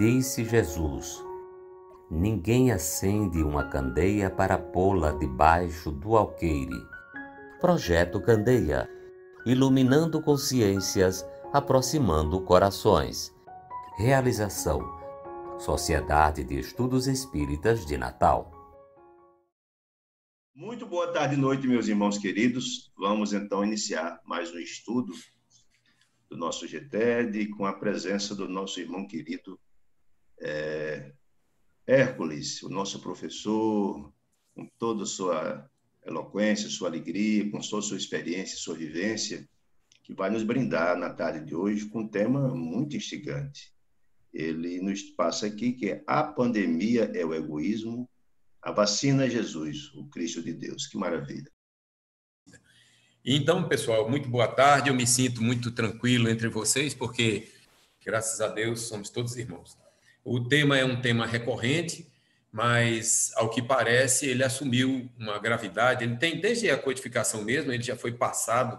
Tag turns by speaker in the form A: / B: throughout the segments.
A: Disse Jesus: ninguém acende uma candeia para pô-la debaixo do alqueire. Projeto Candeia, iluminando consciências, aproximando corações. Realização: Sociedade de Estudos Espíritas de Natal.
B: Muito boa tarde e noite, meus irmãos queridos. Vamos então iniciar mais um estudo do nosso GTED com a presença do nosso irmão querido Hércules, o nosso professor, com toda a sua eloquência, sua alegria, com toda a sua experiência, sua vivência, que vai nos brindar na tarde de hoje com um tema muito instigante. Ele nos passa aqui que a pandemia é o egoísmo, a vacina é Jesus, o Cristo de Deus. Que maravilha.
C: Então, pessoal, muito boa tarde. Eu me sinto muito tranquilo entre vocês, porque, graças a Deus, somos todos irmãos. O tema é um tema recorrente, mas, ao que parece, ele assumiu uma gravidade. Ele tem, desde a codificação mesmo, ele já foi passado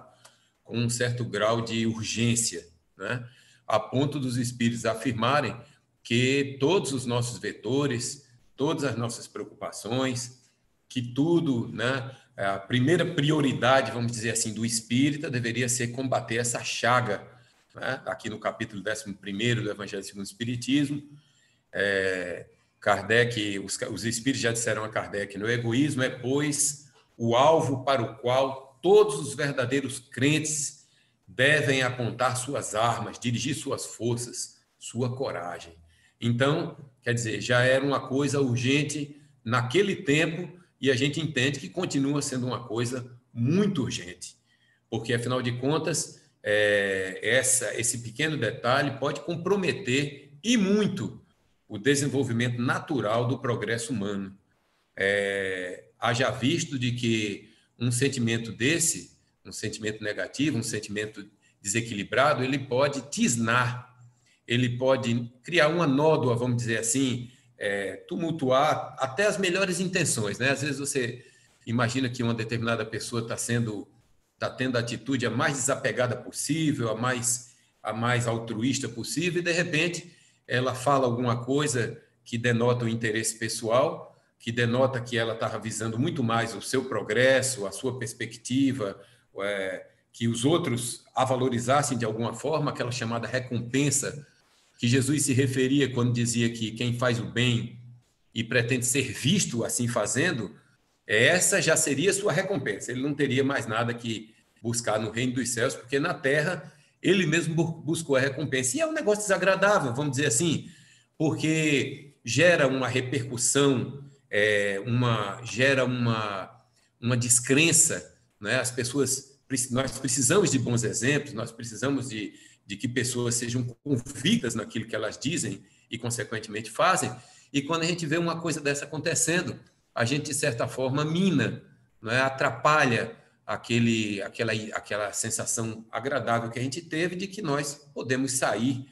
C: com um certo grau de urgência, né? A ponto dos espíritos afirmarem que todos os nossos vetores, todas as nossas preocupações, que tudo, né? A primeira prioridade, vamos dizer assim, do espírita deveria ser combater essa chaga, né? Aqui no capítulo 11º do Evangelho segundo o Espiritismo, Kardec, os espíritos já disseram a Kardec, no egoísmo é, pois, o alvo para o qual todos os verdadeiros crentes devem apontar suas armas, dirigir suas forças, sua coragem. Então, quer dizer, já era uma coisa urgente naquele tempo, e a gente entende que continua sendo uma coisa muito urgente, porque, afinal de contas, esse pequeno detalhe pode comprometer, e muito, o desenvolvimento natural do progresso humano. Haja visto de que um sentimento desse, um sentimento negativo, um sentimento desequilibrado, ele pode tisnar, ele pode criar uma nódoa, vamos dizer assim, tumultuar até as melhores intenções, né? Às vezes você imagina que uma determinada pessoa está tendo a atitude a mais desapegada possível, a mais altruísta possível, e de repente ela fala alguma coisa que denota o interesse pessoal, que denota que ela está visando muito mais o seu progresso, a sua perspectiva, que os outros a valorizassem de alguma forma, aquela chamada recompensa que Jesus se referia quando dizia que quem faz o bem e pretende ser visto assim fazendo, essa já seria sua recompensa. Ele não teria mais nada que buscar no reino dos céus, porque na terra ele mesmo buscou a recompensa. E é um negócio desagradável, vamos dizer assim, porque gera uma repercussão, gera uma descrença, né? As pessoas, nós precisamos de bons exemplos, nós precisamos de que pessoas sejam convictas naquilo que elas dizem e, consequentemente, fazem. E quando a gente vê uma coisa dessa acontecendo, a gente, de certa forma, mina, não é? Atrapalha aquela sensação agradável que a gente teve de que nós podemos sair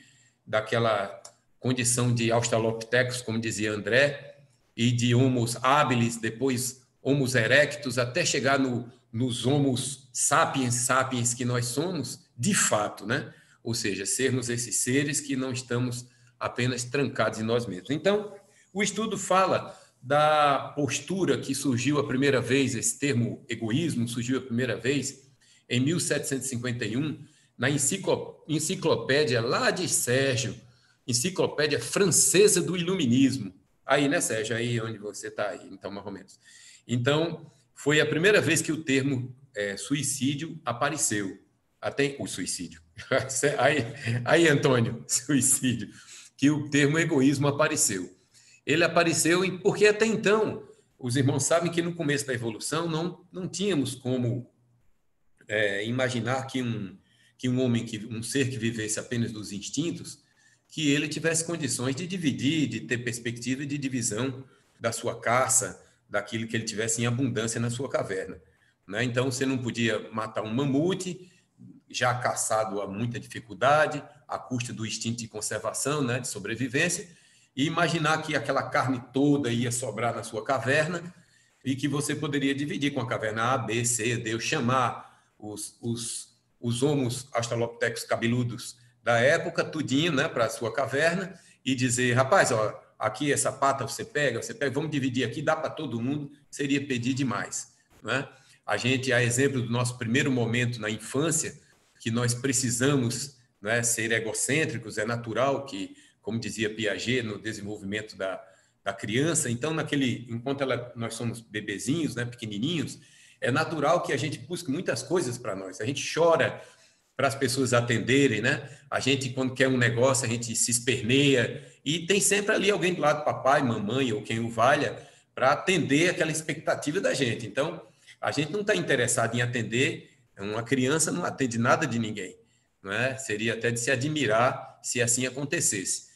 C: daquela condição de Australopithecus, como dizia André, e de Homo habilis, depois Homo erectus, até chegar nos Homo sapiens que nós somos, de fato, né? Ou seja, sermos esses seres que não estamos apenas trancados em nós mesmos. Então, o estudo fala da postura que surgiu a primeira vez, esse termo egoísmo surgiu a primeira vez em 1751, na enciclopédia lá de Sérgio, Enciclopédia Francesa do Iluminismo. Aí, né, Sérgio? Aí onde você está aí, então, mais ou menos. Então, foi a primeira vez que o termo suicídio apareceu. Até o suicídio. Aí, Antônio, suicídio, que o termo egoísmo apareceu. Ele apareceu porque até então, os irmãos sabem que no começo da evolução não tínhamos como imaginar que um homem, um ser que vivesse apenas dos instintos, que ele tivesse condições de dividir, de ter perspectiva de divisão da sua caça, daquilo que ele tivesse em abundância na sua caverna, né? Então, você não podia matar um mamute, já caçado a muita dificuldade, à custa do instinto de conservação, né, de sobrevivência, e imaginar que aquela carne toda ia sobrar na sua caverna e que você poderia dividir com a caverna A, B, C, D, chamar os homos australopithecus cabeludos da época, tudinho, né, para a sua caverna, e dizer, rapaz, ó, aqui essa pata você pega, vamos dividir aqui, dá para todo mundo, seria pedir demais, né? A gente, a exemplo do nosso primeiro momento na infância, que nós precisamos, né, ser egocêntricos, é natural que, como dizia Piaget, no desenvolvimento da criança, então, enquanto nós somos bebezinhos, né, pequenininhos, é natural que a gente busque muitas coisas para nós. A gente chora para as pessoas atenderem, né? A gente, quando quer um negócio, a gente se esperneia e tem sempre ali alguém do lado, papai, mamãe ou quem o valha, para atender aquela expectativa da gente. Então, a gente não está interessado em atender, uma criança não atende nada de ninguém, não é? Seria até de se admirar se assim acontecesse.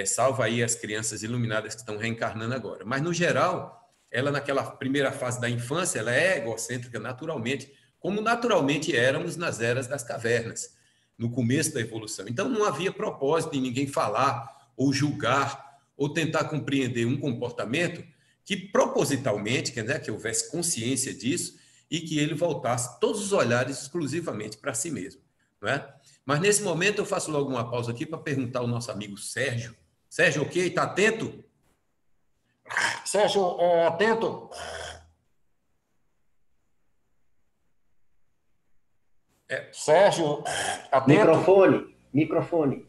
C: Salvo aí as crianças iluminadas que estão reencarnando agora. Mas, no geral, ela naquela primeira fase da infância, ela é egocêntrica naturalmente, como naturalmente éramos nas eras das cavernas, no começo da evolução. Então, não havia propósito em ninguém falar ou julgar ou tentar compreender um comportamento que propositalmente, que houvesse consciência disso e que ele voltasse todos os olhares exclusivamente para si mesmo, não é? Mas nesse momento eu faço logo uma pausa aqui para perguntar ao nosso amigo Sérgio. Sérgio, ok? Está atento? Sérgio, atento? Sérgio, atento?
D: Microfone.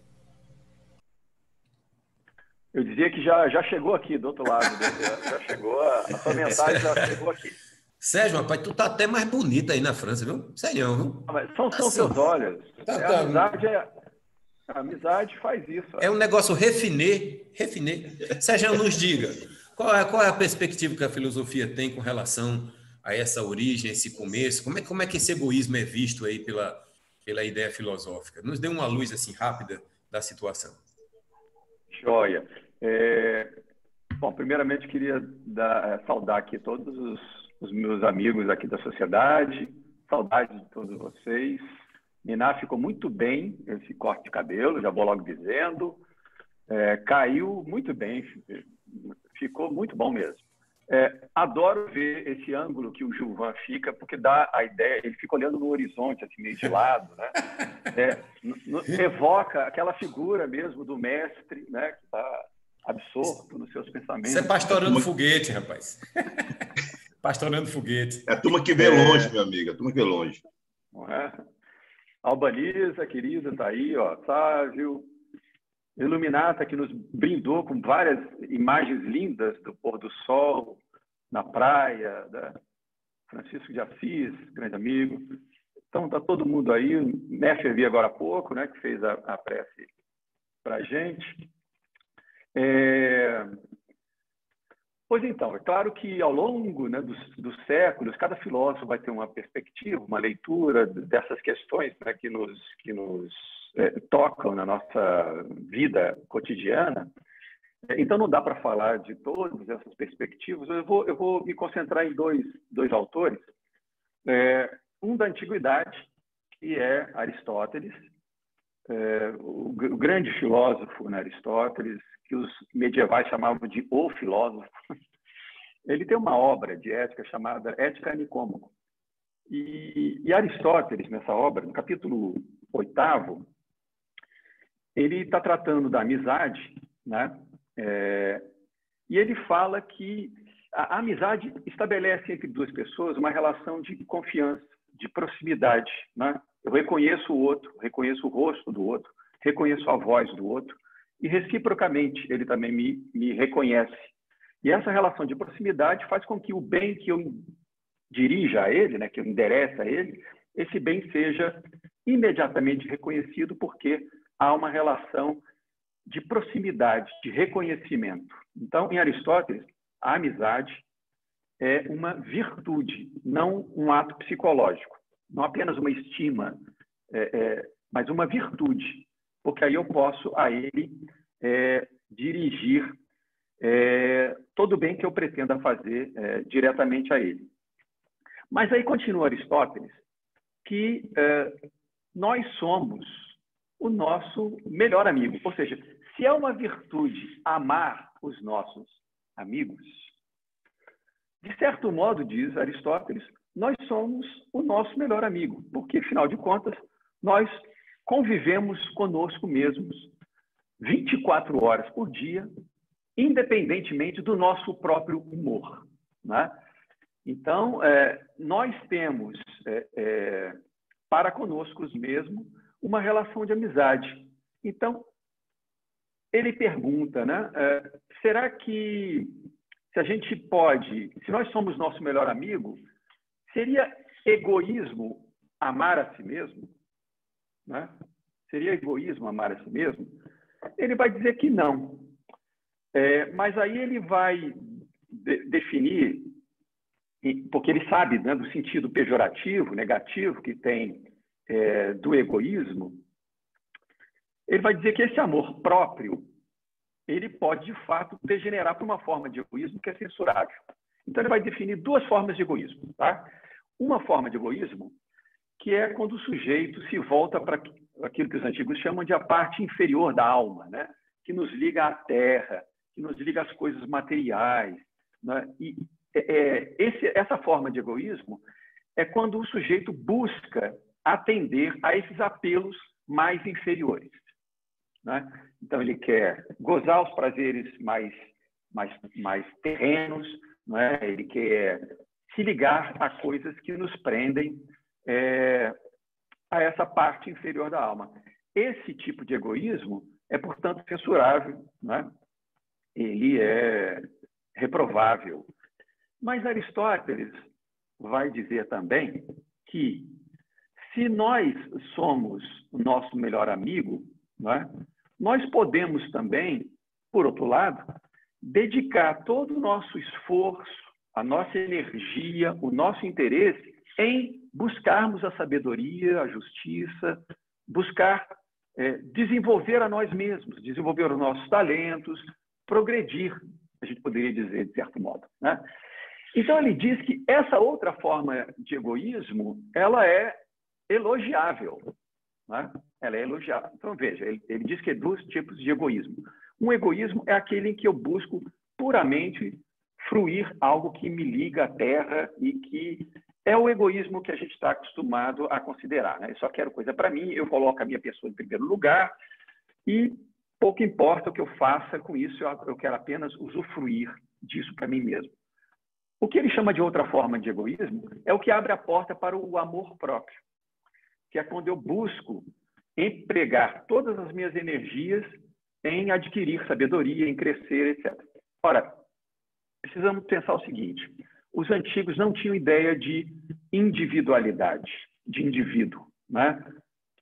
D: Eu dizia que já chegou aqui do outro lado. Já chegou, a sua mensagem já chegou aqui.
C: Sérgio, rapaz, tu tá até mais bonita aí na França, viu? Sério, viu?
D: Mas são seus olhos. A amizade faz isso.
C: É um negócio refiné. Sérgio, nos diga, qual é a perspectiva que a filosofia tem com relação a essa origem, esse começo? Como é que esse egoísmo é visto aí pela ideia filosófica? Nos dê uma luz assim rápida da situação.
D: Joia. Bom, primeiramente queria saudar aqui todos os meus amigos aqui da sociedade, saudades de todos vocês. Niná ficou muito bem esse corte de cabelo, já vou logo dizendo. Caiu muito bem, ficou muito bom mesmo. Adoro ver esse ângulo que o Gilvan fica, porque dá a ideia, ele fica olhando no horizonte, assim, meio de lado, né? Evoca aquela figura mesmo do mestre, né? Que está absorto nos seus pensamentos.
C: Você é pastorando foguete, rapaz. Pastorando foguete.
B: É a turma que vê longe, meu amigo, a turma que vê longe.
D: Não é? Albaniza, querida, está aí, ó, Sávio. Iluminata, que nos brindou com várias imagens lindas do pôr do sol, na praia, Francisco de Assis, grande amigo. Então, está todo mundo aí. O Neffer vi agora há pouco, né, que fez a prece para a gente. Pois então, é claro que ao longo, né, dos séculos, cada filósofo vai ter uma perspectiva, uma leitura dessas questões, né, que nos tocam na nossa vida cotidiana. Então, não dá para falar de todas essas perspectivas. Eu vou me concentrar em dois autores. Um da Antiguidade, que é Aristóteles, o grande filósofo, né, Aristóteles, que os medievais chamavam de o filósofo. Ele tem uma obra de ética chamada Ética Nicômaco. E Aristóteles, nessa obra, no capítulo 8º, ele está tratando da amizade, né? E ele fala que a amizade estabelece entre duas pessoas uma relação de confiança, de proximidade, né? Eu reconheço o outro, reconheço o rosto do outro, reconheço a voz do outro, e reciprocamente ele também me reconhece. E essa relação de proximidade faz com que o bem que eu dirija a ele, né, que eu enderece a ele, esse bem seja imediatamente reconhecido, porque há uma relação de proximidade, de reconhecimento. Então, em Aristóteles, a amizade é uma virtude, não um ato psicológico. Não apenas uma estima, mas uma virtude, porque aí eu posso a ele dirigir todo o bem que eu pretenda fazer diretamente a ele. Mas aí continua Aristóteles, que nós somos o nosso melhor amigo. Ou seja, se é uma virtude amar os nossos amigos, de certo modo, diz Aristóteles, nós somos o nosso melhor amigo, porque, afinal de contas, nós convivemos conosco mesmos 24 horas por dia, independentemente do nosso próprio humor, né? Então, nós temos para conosco mesmo uma relação de amizade. Então, ele pergunta, né? Será que se a gente pode, se nós somos nosso melhor amigo, seria egoísmo amar a si mesmo? Né? Seria egoísmo amar a si mesmo? Ele vai dizer que não. Mas aí ele vai definir, porque ele sabe, né, do sentido pejorativo, negativo que tem do egoísmo, ele vai dizer que esse amor próprio, ele pode, de fato, degenerar para uma forma de egoísmo que é censurável. Então, ele vai definir duas formas de egoísmo. Tá? Uma forma de egoísmo, que é quando o sujeito se volta para aquilo que os antigos chamam de a parte inferior da alma, né? Que nos liga à terra, que nos liga às coisas materiais. Né? E essa forma de egoísmo é quando o sujeito busca atender a esses apelos mais inferiores. Né? Então, ele quer gozar os prazeres mais terrenos, né? Ele quer se ligar a coisas que nos prendem a essa parte inferior da alma. Esse tipo de egoísmo é, portanto, censurável, né? Ele é reprovável. Mas Aristóteles vai dizer também que, se nós somos o nosso melhor amigo, né, nós podemos também, por outro lado, dedicar todo o nosso esforço, a nossa energia, o nosso interesse em buscarmos a sabedoria, a justiça, buscar desenvolver a nós mesmos, desenvolver os nossos talentos, progredir, a gente poderia dizer, de certo modo. Né? Então, ele diz que essa outra forma de egoísmo, ela é elogiável. Né? Ela é elogiável. Então, veja, ele diz que há dois tipos de egoísmo. Um egoísmo é aquele em que eu busco puramente fruir algo que me liga à terra e que é o egoísmo que a gente está acostumado a considerar. Né? Eu só quero coisa para mim, eu coloco a minha pessoa em primeiro lugar e pouco importa o que eu faça com isso, eu quero apenas usufruir disso para mim mesmo. O que ele chama de outra forma de egoísmo é o que abre a porta para o amor próprio, que é quando eu busco empregar todas as minhas energias em adquirir sabedoria, em crescer, etc. Ora, precisamos pensar o seguinte: os antigos não tinham ideia de individualidade, de indivíduo. Né?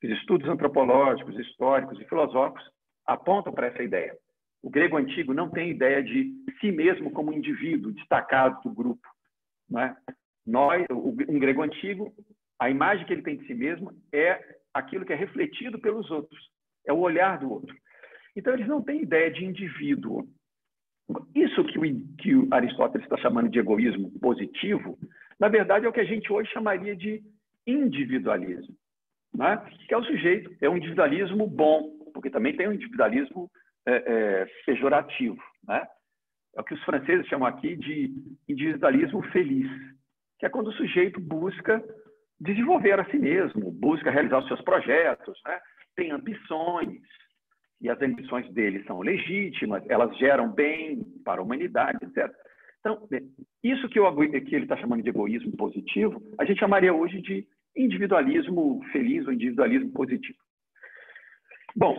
D: Os estudos antropológicos, históricos e filosóficos apontam para essa ideia. O grego antigo não tem ideia de si mesmo como indivíduo, destacado do grupo. Né? Um grego antigo, a imagem que ele tem de si mesmo é aquilo que é refletido pelos outros, é o olhar do outro. Então, eles não têm ideia de indivíduo. Isso que o Aristóteles está chamando de egoísmo positivo, na verdade, é o que a gente hoje chamaria de individualismo. Né? Que é o sujeito, é um individualismo bom, porque também tem um individualismo pejorativo. Né? É o que os franceses chamam aqui de individualismo feliz, que é quando o sujeito busca desenvolver a si mesmo, busca realizar os seus projetos, né? Tem ambições, e as ambições dele são legítimas, elas geram bem para a humanidade, etc. Então, isso que ele está chamando de egoísmo positivo, a gente chamaria hoje de individualismo feliz ou individualismo positivo. Bom,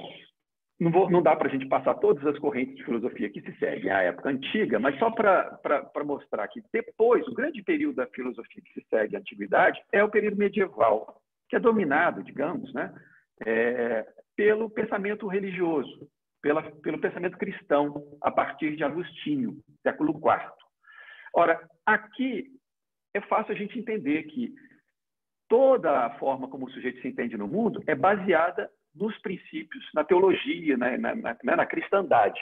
D: não dá para a gente passar todas as correntes de filosofia que se seguem à época antiga, mas só para mostrar que depois, o grande período da filosofia que se segue à antiguidade é o período medieval, que é dominado, digamos, né, pelo pensamento religioso, pelo pensamento cristão, a partir de Agostinho, século IV. Ora, aqui é fácil a gente entender que toda a forma como o sujeito se entende no mundo é baseada nos princípios, na teologia, na cristandade.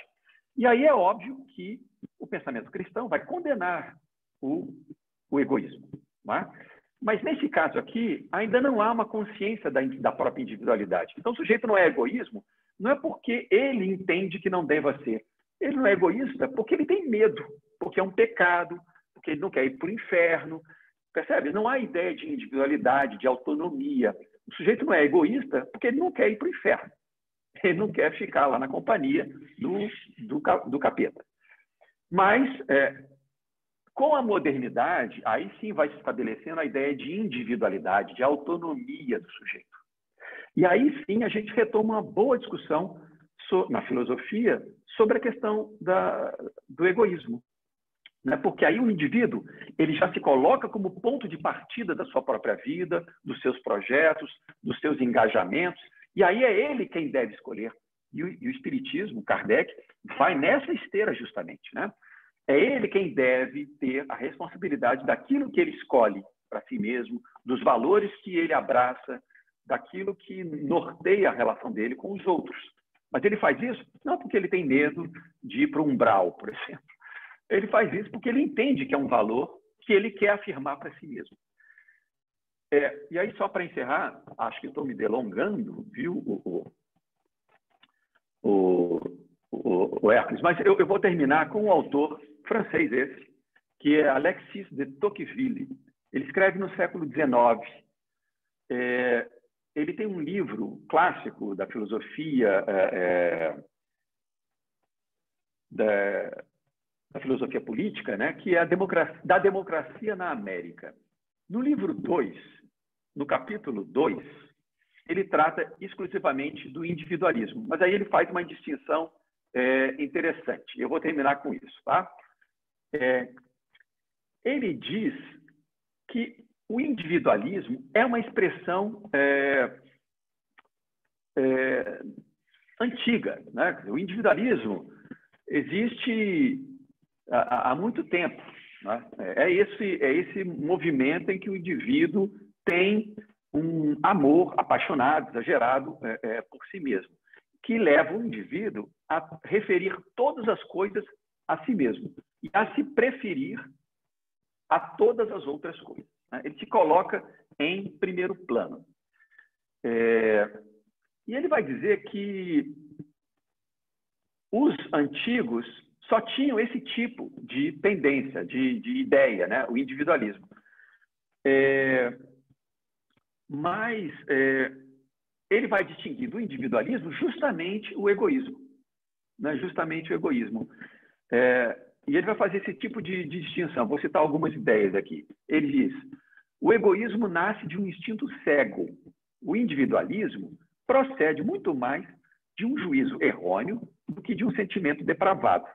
D: E aí é óbvio que o pensamento cristão vai condenar o egoísmo. Não é? Mas, nesse caso aqui, ainda não há uma consciência da própria individualidade. Então, o sujeito não é egoísmo, não é porque ele entende que não deva ser. Ele não é egoísta porque ele tem medo, porque é um pecado, porque ele não quer ir para o inferno. Percebe? Não há ideia de individualidade, de autonomia. O sujeito não é egoísta porque ele não quer ir para o inferno. ele não quer ficar lá na companhia do capeta. Mas, com a modernidade, aí sim vai se estabelecendo a ideia de individualidade, de autonomia do sujeito. E aí sim a gente retoma uma boa discussão na filosofia sobre a questão do egoísmo. Né? Porque aí o indivíduo ele já se coloca como ponto de partida da sua própria vida, dos seus projetos, dos seus engajamentos, e aí é ele quem deve escolher. E o Espiritismo, Kardec, vai nessa esteira justamente. Né? É ele quem deve ter a responsabilidade daquilo que ele escolhe para si mesmo, dos valores que ele abraça, daquilo que norteia a relação dele com os outros. Mas ele faz isso não porque ele tem medo de ir para o umbral, por exemplo. Ele faz isso porque ele entende que é um valor que ele quer afirmar para si mesmo. E aí, só para encerrar, acho que estou me delongando, viu, o Hércules, mas eu vou terminar com um autor francês esse, que é Alexis de Tocqueville. Ele escreve no século XIX. Ele tem um livro clássico da filosofia, da filosofia política, né, que é da democracia na América. No livro 2, no capítulo 2, ele trata exclusivamente do individualismo, mas aí ele faz uma distinção interessante. Eu vou terminar com isso. Tá? Ele diz que o individualismo é uma expressão antiga. Né? O individualismo existe há muito tempo. Né? É esse movimento em que o indivíduo tem um amor apaixonado, exagerado por si mesmo, que leva o indivíduo a referir todas as coisas a si mesmo e a se preferir a todas as outras coisas. Né? Ele se coloca em primeiro plano. E ele vai dizer que os antigos só tinham esse tipo de tendência, de ideia, né? O individualismo. Mas ele vai distinguir do individualismo justamente o egoísmo. Né? Justamente o egoísmo. E ele vai fazer esse tipo de distinção. Vou citar algumas ideias aqui. Ele diz: o egoísmo nasce de um instinto cego. O individualismo procede muito mais de um juízo errôneo do que de um sentimento depravado.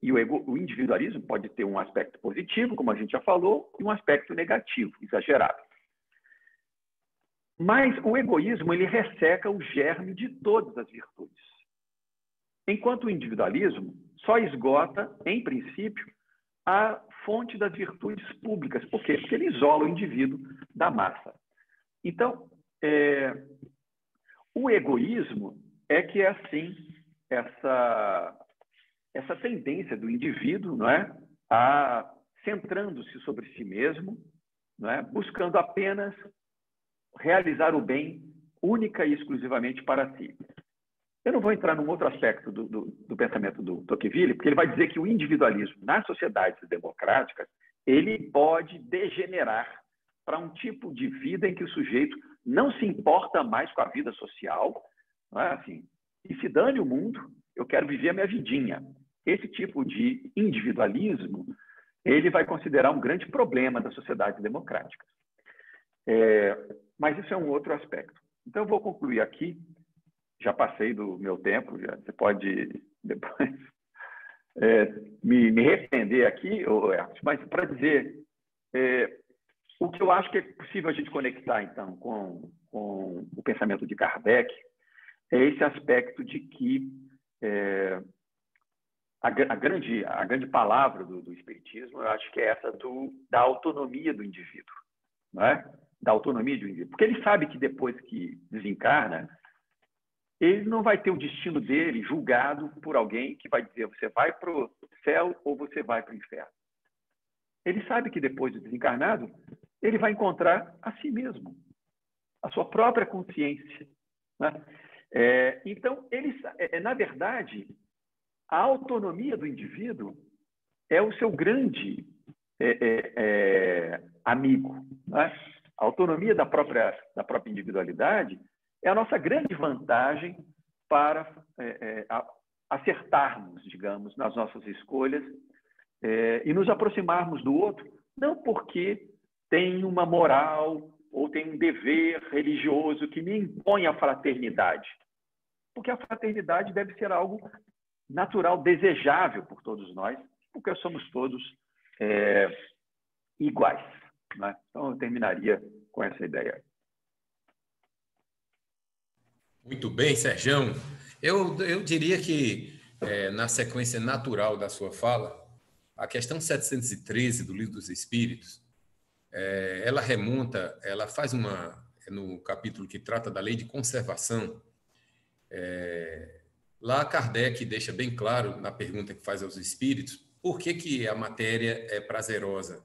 D: E o individualismo pode ter um aspecto positivo, como a gente já falou, e um aspecto negativo, exagerado. Mas o egoísmo ele resseca o germe de todas as virtudes. Enquanto o individualismo só esgota, em princípio, a fonte das virtudes públicas. Por quê? Porque ele isola o indivíduo da massa. Então, o egoísmo é que é assim, essa tendência do indivíduo, não é, a centrando-se sobre si mesmo, não é, buscando apenas realizar o bem única e exclusivamente para si. Eu não vou entrar num outro aspecto do pensamento do Tocqueville, porque ele vai dizer que o individualismo nas sociedades democráticas ele pode degenerar para um tipo de vida em que o sujeito não se importa mais com a vida social, não é assim, e se dane o mundo, eu quero viver a minha vidinha. Esse tipo de individualismo ele vai considerar um grande problema das sociedades democráticas. Mas isso é um outro aspecto. Então, eu vou concluir aqui. Já passei do meu tempo, você pode depois me repreender aqui, mas para dizer o que eu acho que é possível a gente conectar, então, com o pensamento de Kardec, é esse aspecto de que a grande palavra do Espiritismo, eu acho que é essa da autonomia do indivíduo, não é? Da autonomia do indivíduo. Porque ele sabe que depois que desencarna, ele não vai ter o destino dele julgado por alguém que vai dizer você vai para o céu ou você vai para o inferno. Ele sabe que depois de desencarnado, ele vai encontrar a si mesmo, a sua própria consciência. Né? Então, na verdade, a autonomia do indivíduo é o seu grande amigo. Né? A autonomia da própria individualidade é a nossa grande vantagem para acertarmos, digamos, nas nossas escolhas e nos aproximarmos do outro, não porque tem uma moral ou tem um dever religioso que me impõe a fraternidade, porque a fraternidade deve ser algo natural, desejável por todos nós, porque somos todos iguais, né? Então, eu terminaria com essa ideia.
C: Muito bem, Serjão. Eu diria que, na sequência natural da sua fala, a questão 713 do Livro dos Espíritos, ela remonta, ela faz no capítulo que trata da lei de conservação, lá Kardec deixa bem claro, na pergunta que faz aos espíritos, por que a matéria é prazerosa?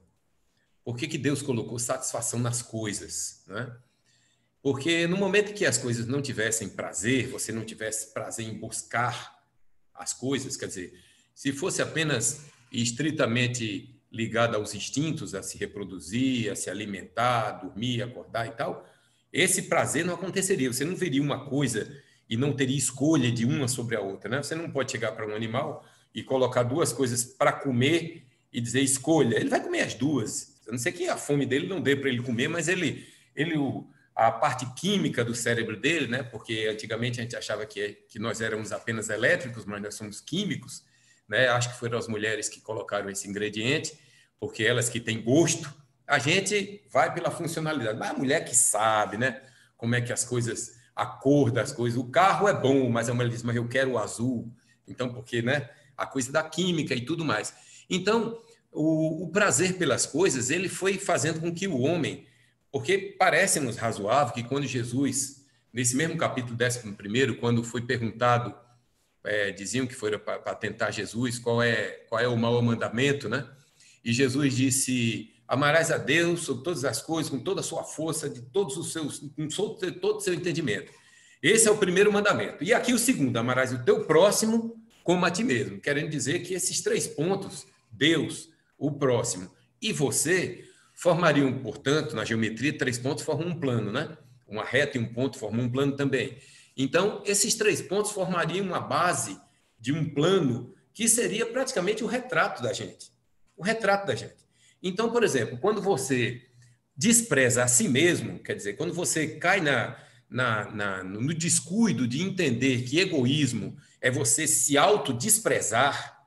C: Por que Deus colocou satisfação nas coisas, né? Porque no momento que as coisas não tivessem prazer, você não tivesse prazer em buscar as coisas, quer dizer, se fosse apenas estritamente ligado aos instintos, a se reproduzir, a se alimentar, dormir, acordar e tal, esse prazer não aconteceria. Você não veria uma coisa e não teria escolha de uma sobre a outra, né? Você não pode chegar para um animal e colocar duas coisas para comer e dizer escolha. Ele vai comer as duas. A não ser que a fome dele não dê para ele comer, mas a parte química do cérebro dele, né? Porque antigamente a gente achava que nós éramos apenas elétricos, mas nós somos químicos, né? Acho que foram as mulheres que colocaram esse ingrediente, porque elas que têm gosto, a gente vai pela funcionalidade. Mas a mulher que sabe, né? Como é que as coisas, a cor das coisas. O carro é bom, mas a mulher diz, mas eu quero o azul. Então, porque, né? A coisa da química e tudo mais. Então, o prazer pelas coisas, ele foi fazendo com que o homem, porque parece-nos razoável que quando Jesus, nesse mesmo capítulo 11, quando foi perguntado, diziam que foi para tentar Jesus, qual é o maior mandamento, né? E Jesus disse, amarás a Deus sobre todas as coisas, com toda a sua força, com todo o seu entendimento. Esse é o primeiro mandamento. E aqui o segundo, amarás o teu próximo como a ti mesmo. Querendo dizer que esses 3 pontos, Deus, o próximo e você, formariam, portanto, na geometria, 3 pontos formam um plano, né? Uma reta e um ponto formam um plano também. Então, esses 3 pontos formariam uma base de um plano que seria praticamente o retrato da gente. O retrato da gente. Então, por exemplo, quando você despreza a si mesmo, quer dizer, quando você cai no descuido de entender que egoísmo é você se autodesprezar,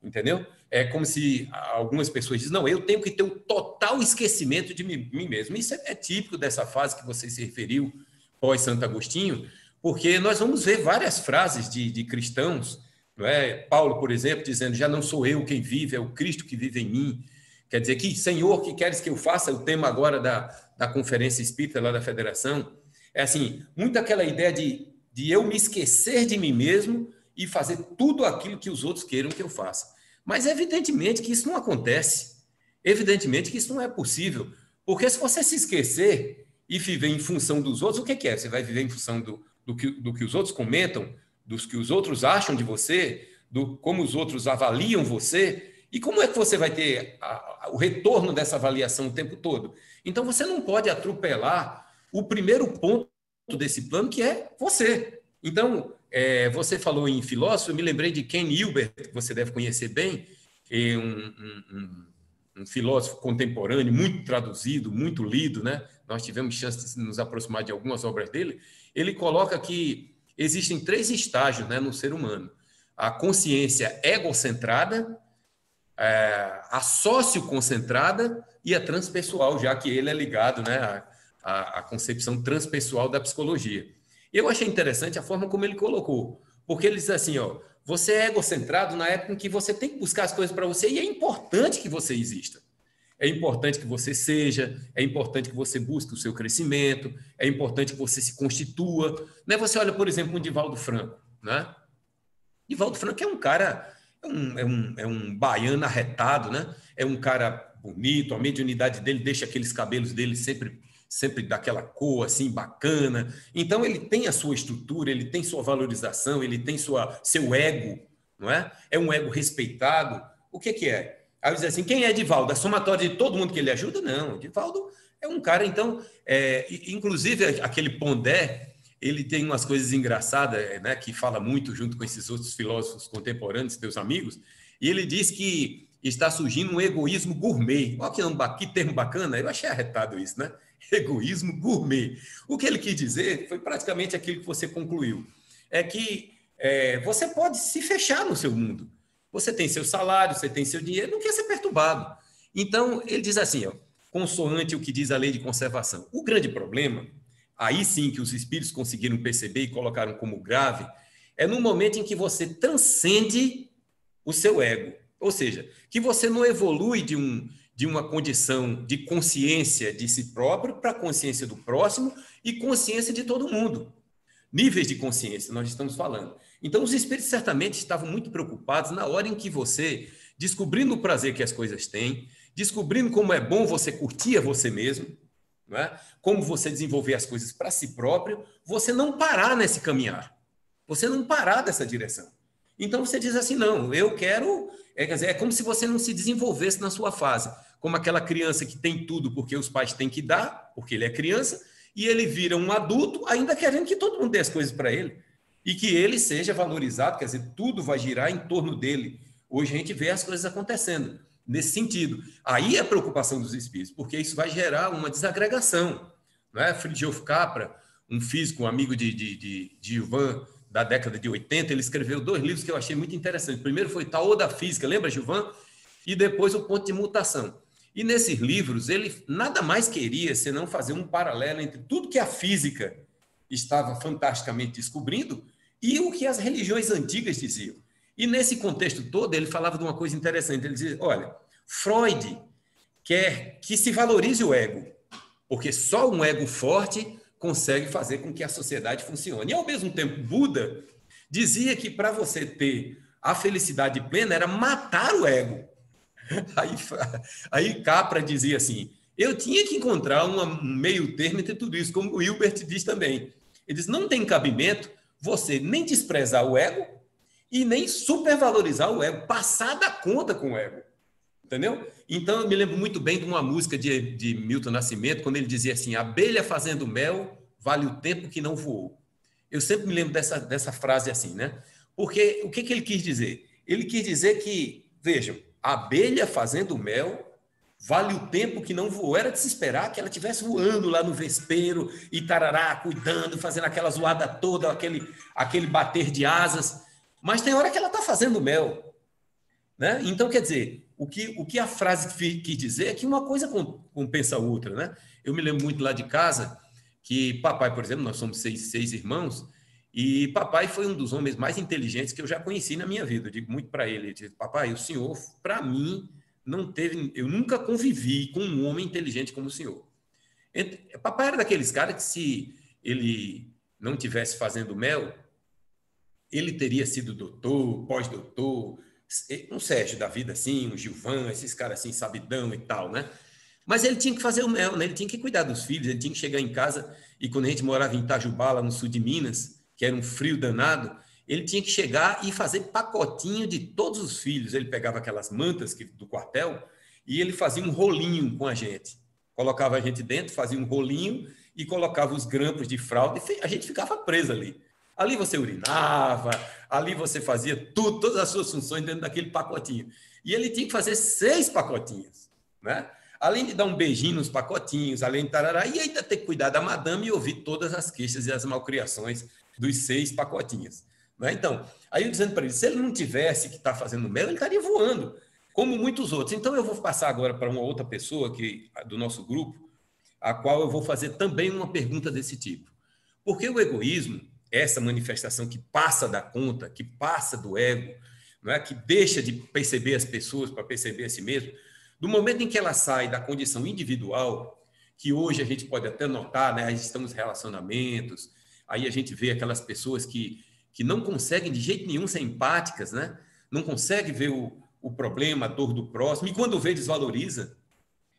C: entendeu? É como se algumas pessoas dizem, não, eu tenho que ter o total esquecimento de mim mesmo. Isso é típico dessa fase que você se referiu, pós-Santo Agostinho, porque nós vamos ver várias frases de cristãos, não é? Paulo, por exemplo, dizendo, já não sou eu quem vive, é o Cristo que vive em mim. Quer dizer, que Senhor, que queres que eu faça? O tema agora da Conferência Espírita lá da Federação. É assim, muito aquela ideia de eu me esquecer de mim mesmo e fazer tudo aquilo que os outros queiram que eu faça. Mas evidentemente que isso não acontece. Evidentemente que isso não é possível. Porque se você se esquecer e viver em função dos outros, o que é? Você vai viver em função do que os outros comentam, dos que os outros acham de você, do como os outros avaliam você. E como é que você vai ter o retorno dessa avaliação o tempo todo? Então você não pode atropelar o primeiro ponto desse plano, que é você. Então, você falou em filósofo, eu me lembrei de Ken Wilber, que você deve conhecer bem, um filósofo contemporâneo, muito traduzido, muito lido, né? Nós tivemos chance de nos aproximar de algumas obras dele. Ele coloca que existem 3 estágios, né, no ser humano. A consciência egocentrada, a socioconcentrada e a transpessoal, já que ele é ligado, né, à concepção transpessoal da psicologia. Eu achei interessante a forma como ele colocou, porque ele diz assim, ó, você é egocentrado na época em que você tem que buscar as coisas para você e é importante que você exista. É importante que você seja, é importante que você busque o seu crescimento, é importante que você se constitua. Né? Você olha, por exemplo, o Divaldo Franco. Né? Divaldo Franco é um cara, é um baiano arretado, né? É um cara bonito, a mediunidade dele deixa aqueles cabelos dele sempre daquela cor assim bacana. Então ele tem a sua estrutura, ele tem sua valorização, ele tem seu ego, não é? É um ego respeitado. O que é? Aí diz assim, quem é Divaldo? A somatória de todo mundo que ele ajuda? Não, Divaldo é um cara, então, inclusive aquele Pondé, ele tem umas coisas engraçadas, né, que fala muito junto com esses outros filósofos contemporâneos, teus amigos, e ele diz que está surgindo um egoísmo gourmet. Olha que termo bacana, eu achei arretado isso, né? Egoísmo gourmet. O que ele quis dizer foi praticamente aquilo que você concluiu. É que você pode se fechar no seu mundo. Você tem seu salário, você tem seu dinheiro, não quer ser perturbado. Então, ele diz assim, ó, consoante o que diz a lei de conservação. O grande problema, aí sim que os espíritos conseguiram perceber e colocaram como grave, é no momento em que você transcende o seu ego. Ou seja, que você não evolui de uma condição de consciência de si próprio para a consciência do próximo e consciência de todo mundo. Níveis de consciência, nós estamos falando. Então, os espíritos certamente estavam muito preocupados na hora em que você, descobrindo o prazer que as coisas têm, descobrindo como é bom você curtir a você mesmo, não é? Como você desenvolver as coisas para si próprio, você não parar nesse caminhar, você não parar dessa direção. Então, você diz assim, não, eu quero... quer dizer, é como se você não se desenvolvesse na sua fase, como aquela criança que tem tudo porque os pais têm que dar, porque ele é criança, e ele vira um adulto ainda querendo que todo mundo dê as coisas para ele, e que ele seja valorizado, quer dizer, tudo vai girar em torno dele. Hoje a gente vê as coisas acontecendo nesse sentido. Aí é a preocupação dos espíritos, porque isso vai gerar uma desagregação. Não é? Fridtjof Capra, um físico, um amigo de Gilvan, da década de 80, ele escreveu 2 livros que eu achei muito interessantes. O primeiro foi Taô da Física, lembra, Gilvan? E depois O Ponto de Mutação. E nesses livros, ele nada mais queria senão fazer um paralelo entre tudo que a física estava fantasticamente descobrindo e o que as religiões antigas diziam. E nesse contexto todo, ele falava de uma coisa interessante. Ele dizia, olha, Freud quer que se valorize o ego, porque só um ego forte consegue fazer com que a sociedade funcione. E, ao mesmo tempo, Buda dizia que para você ter a felicidade plena era matar o ego. Aí Capra dizia assim, eu tinha que encontrar um meio termo entre tudo isso, como o Hilbert diz também. Ele diz, não tem cabimento você nem desprezar o ego e nem supervalorizar o ego, passar da conta com o ego. Entendeu? Então, eu me lembro muito bem de uma música de Milton Nascimento, quando ele dizia assim, abelha fazendo mel vale o tempo que não voou. Eu sempre me lembro dessa frase assim, né? Porque o que ele quis dizer? Ele quis dizer que, vejam, a abelha fazendo mel vale o tempo que não voou. Era de se esperar que ela estivesse voando lá no vespeiro e tarará, cuidando, fazendo aquela zoada toda, aquele bater de asas. Mas tem hora que ela está fazendo mel. Né? Então, quer dizer, o que a frase quis dizer é que uma coisa compensa a outra. Né? Eu me lembro muito lá de casa que papai, por exemplo, nós somos seis irmãos, e papai foi um dos homens mais inteligentes que eu já conheci na minha vida. Eu digo muito para ele, eu digo, papai, o senhor, para mim, eu nunca convivi com um homem inteligente como o senhor. Papai era daqueles caras que, se ele não tivesse fazendo mel, ele teria sido doutor, pós-doutor, um Sérgio da vida assim, um Gilvan, esses caras assim, sabidão e tal, né? Mas ele tinha que fazer o mel, né? Ele tinha que cuidar dos filhos, ele tinha que chegar em casa, e quando a gente morava em Itajubá, lá no sul de Minas, que era um frio danado, ele tinha que chegar e fazer pacotinho de todos os filhos. Ele pegava aquelas mantas do quartel e ele fazia um rolinho com a gente. Colocava a gente dentro, fazia um rolinho e colocava os grampos de fralda e a gente ficava preso ali. Ali você urinava, ali você fazia tudo, todas as suas funções dentro daquele pacotinho. E ele tinha que fazer 6 pacotinhos, né? Além de dar um beijinho nos pacotinhos, além de tarará, e ainda ter que cuidar da madame e ouvir todas as queixas e as malcriações dos 6 pacotinhos. Né? Então, aí eu dizendo para ele, se ele não tivesse que estar fazendo mel, ele estaria voando, como muitos outros. Então, eu vou passar agora para uma outra pessoa do nosso grupo, a qual eu vou fazer também uma pergunta desse tipo. Porque o egoísmo, essa manifestação que passa da conta, que passa do ego, não é? Que deixa de perceber as pessoas para perceber a si mesmo, do momento em que ela sai da condição individual, que hoje a gente pode até notar, né? A gente está nos relacionamentos, aí a gente vê aquelas pessoas que não conseguem de jeito nenhum ser empáticas, né? Não conseguem ver o problema, a dor do próximo, e quando vê, desvaloriza.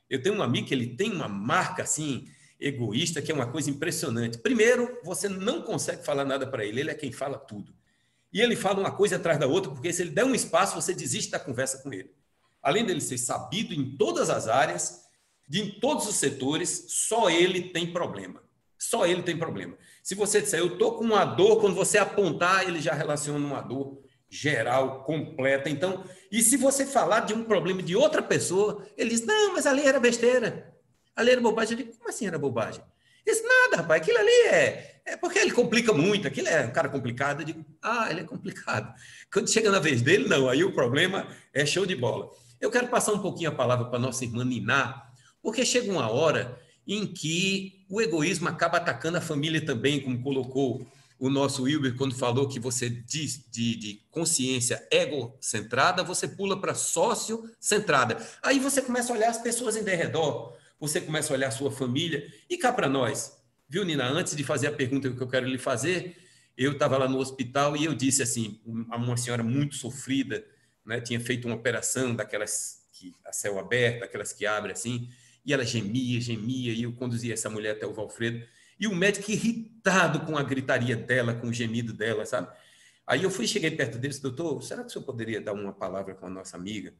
C: Eu tenho um amigo que ele tem uma marca assim, egoísta, que é uma coisa impressionante. Primeiro, você não consegue falar nada para ele é quem fala tudo. E ele fala uma coisa atrás da outra, porque se ele der um espaço, você desiste da conversa com ele. Além dele ser sabido em todas as áreas, em todos os setores, só ele tem problema. Só ele tem problema. Se você disser, eu estou com uma dor, quando você apontar, ele já relaciona uma dor geral, completa. Então, e se você falar de um problema de outra pessoa, ele diz, não, mas ali era besteira. Ali era bobagem. Eu digo, como assim era bobagem? Ele diz, nada, rapaz, aquilo ali é porque ele complica muito, aquilo é um cara complicado. Eu digo, ele é complicado. Quando chega na vez dele, não, aí o problema é show de bola. Eu quero passar um pouquinho a palavra para a nossa irmã Niná, porque chega uma hora em que o egoísmo acaba atacando a família também, como colocou o nosso Wilber, quando falou que você diz de consciência egocentrada, você pula para sócio-centrada. Aí você começa a olhar as pessoas em derredor, você começa a olhar a sua família. E cá para nós, viu, Nina? Antes de fazer a pergunta que eu quero lhe fazer, eu estava lá no hospital e eu disse assim, a uma senhora muito sofrida, né, tinha feito uma operação daquelas que a céu aberto, daquelas que abre assim, e ela gemia, e eu conduzia essa mulher até o Valfredo, e o médico irritado com a gritaria dela, com o gemido dela, sabe? Aí eu cheguei perto dele e disse, doutor, será que o senhor poderia dar uma palavra com a nossa amiga,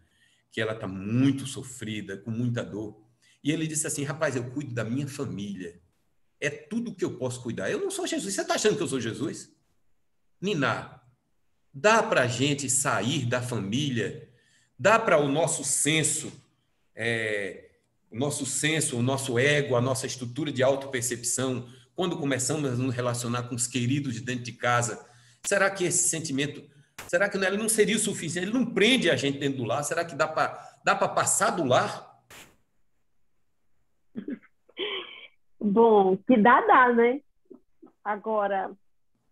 C: que ela está muito sofrida, com muita dor? E ele disse assim, rapaz, eu cuido da minha família, é tudo que eu posso cuidar. Eu não sou Jesus, você está achando que eu sou Jesus? Niná, dá para a gente sair da família, dá para o nosso senso, o nosso ego, a nossa estrutura de autopercepção, quando começamos a nos relacionar com os queridos de dentro de casa, será que esse sentimento, será que ele não seria o suficiente? Ele não prende a gente dentro do lar? Será que dá para passar do lar?
E: Bom, que dá, né? Agora,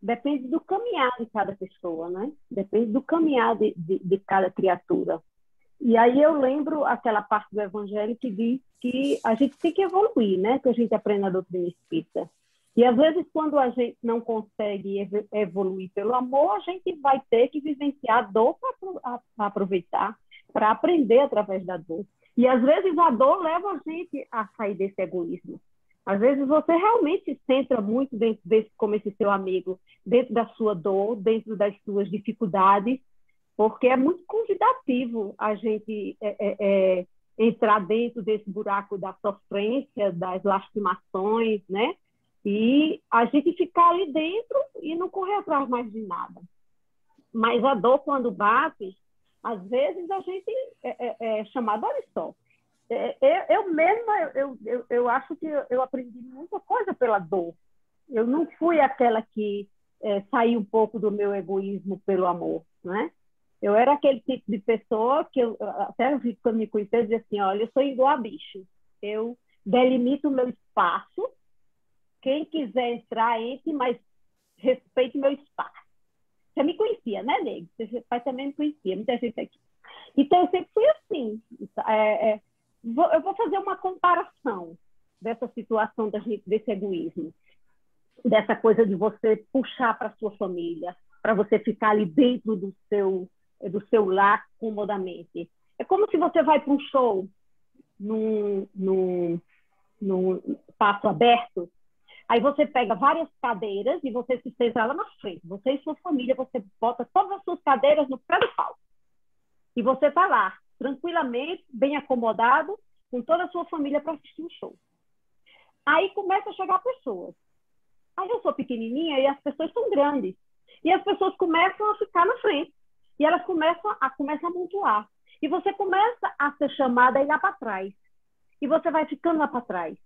E: depende do caminhar de cada pessoa, né? Depende do caminhar de cada criatura. E aí eu lembro aquela parte do Evangelho que diz que a gente tem que evoluir, né? Que a gente aprende na doutrina espírita. E às vezes, quando a gente não consegue evoluir pelo amor, a gente vai ter que vivenciar a dor para aproveitar, para aprender através da dor. E às vezes a dor leva a gente a sair desse egoísmo. Às vezes você realmente se centra muito dentro desse, como esse seu amigo, dentro da sua dor, dentro das suas dificuldades, porque é muito convidativo a gente entrar dentro desse buraco da sofrência, das lastimações, né? E a gente ficar ali dentro e não correr atrás mais de nada. Mas a dor, quando bate, às vezes a gente é chamado, olha só, eu mesma, eu acho que eu aprendi muita coisa pela dor. Eu não fui aquela que saiu um pouco do meu egoísmo pelo amor, né? Eu era aquele tipo de pessoa que até quando me conhecia, eu dizia assim, olha, eu sou igual a bicho. Eu delimito o meu espaço. Quem quiser entrar, entre, mas respeite meu espaço. Você me conhecia, né, nego? Seu pai também me conhecia, muita gente aqui. Então, eu sempre fui assim. Eu vou fazer uma comparação dessa situação desse egoísmo, dessa coisa de você puxar para a sua família, para você ficar ali dentro do seu lar comodamente. É como se você vai para um show num espaço aberto, aí você pega várias cadeiras e você se senta lá na frente. Você e sua família, você bota todas as suas cadeiras no pé do palco. E você está lá, tranquilamente, bem acomodado, com toda a sua família para assistir um show. Aí começa a chegar pessoas. Aí eu sou pequenininha e as pessoas são grandes. E as pessoas começam a ficar na frente. E elas começam a amontoar. E você começa a ser chamada a ir lá para trás. E você vai ficando lá para trás.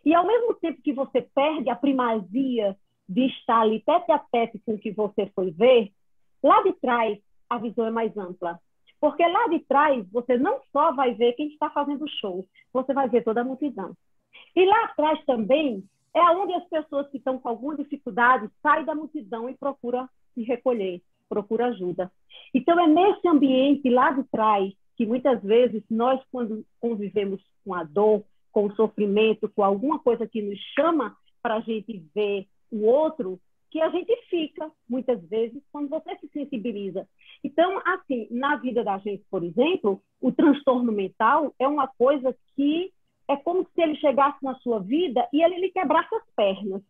E: E ao mesmo tempo que você perde a primazia de estar ali tete a tete com o que você foi ver, lá de trás a visão é mais ampla. Porque lá de trás você não só vai ver quem está fazendo o show, você vai ver toda a multidão. E lá atrás também é onde as pessoas que estão com alguma dificuldade saem da multidão e procuram se recolher, procuram ajuda. Então é nesse ambiente lá de trás que muitas vezes nós, quando convivemos com a dor, com o sofrimento, com alguma coisa que nos chama para a gente ver o outro, que a gente fica, muitas vezes, quando você se sensibiliza. Então, assim, na vida da gente, por exemplo, o transtorno mental é uma coisa que é como se ele chegasse na sua vida e ele lhe quebrasse as pernas,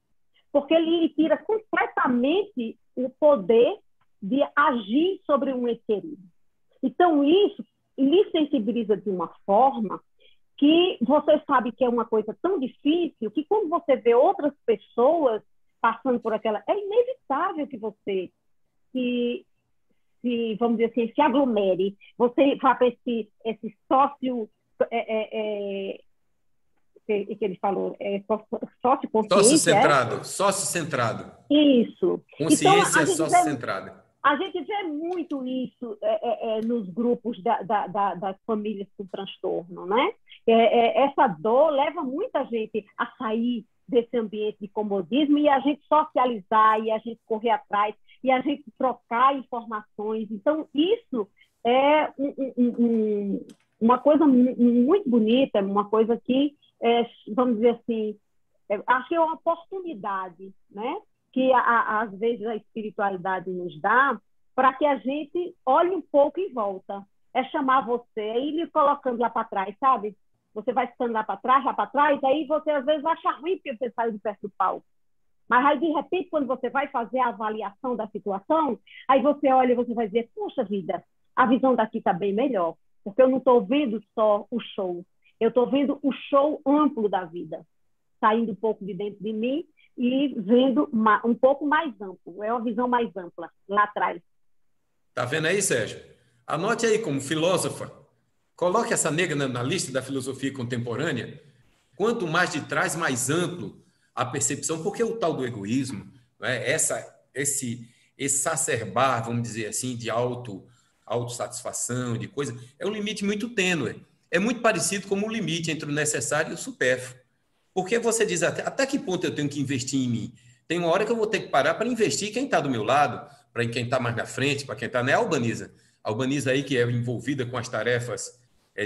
E: porque ele lhe tira completamente o poder de agir sobre um ente querido. Então, isso lhe sensibiliza de uma forma que você sabe que é uma coisa tão difícil que quando você vê outras pessoas passando por aquela... É inevitável que você vamos dizer assim, se aglomere. Você vai para esse sócio... que ele falou, sócio-consciente.
C: Sócio-centrado.
E: Isso.
C: Consciência sócio-centrada.
E: A gente vê muito isso nos grupos das famílias com transtorno, né? Essa dor leva muita gente a sair desse ambiente de comodismo e a gente socializar, e a gente correr atrás, e a gente trocar informações. Então, isso é uma coisa muito bonita, uma coisa que, vamos dizer assim, acho que é uma oportunidade, né? Que às vezes a espiritualidade nos dá para que a gente olhe um pouco em volta. É chamar você e lhe colocando lá para trás, sabe? Você vai ficando lá para trás, aí você às vezes acha ruim porque você saiu de perto do palco. Mas aí, de repente, quando você vai fazer a avaliação da situação, aí você olha e você vai dizer, poxa vida, a visão daqui está bem melhor, porque eu não estou vendo só o show, eu estou vendo o show amplo da vida, saindo um pouco de dentro de mim e vendo um pouco mais amplo, é uma visão mais ampla lá atrás.
C: Tá vendo aí, Sérgio? Anote aí como filósofa, coloque essa negra na lista da filosofia contemporânea. Quanto mais de trás, mais amplo a percepção, porque o tal do egoísmo, né, esse exacerbar, vamos dizer assim, de autossatisfação, de coisa, é um limite muito tênue. É muito parecido com o limite entre o necessário e o supérfluo. Porque você diz, até que ponto eu tenho que investir em mim? Tem uma hora que eu vou ter que parar para investir em quem está do meu lado, para quem está mais na frente, para quem está... Né? A Albaniza aí, que é envolvida com as tarefas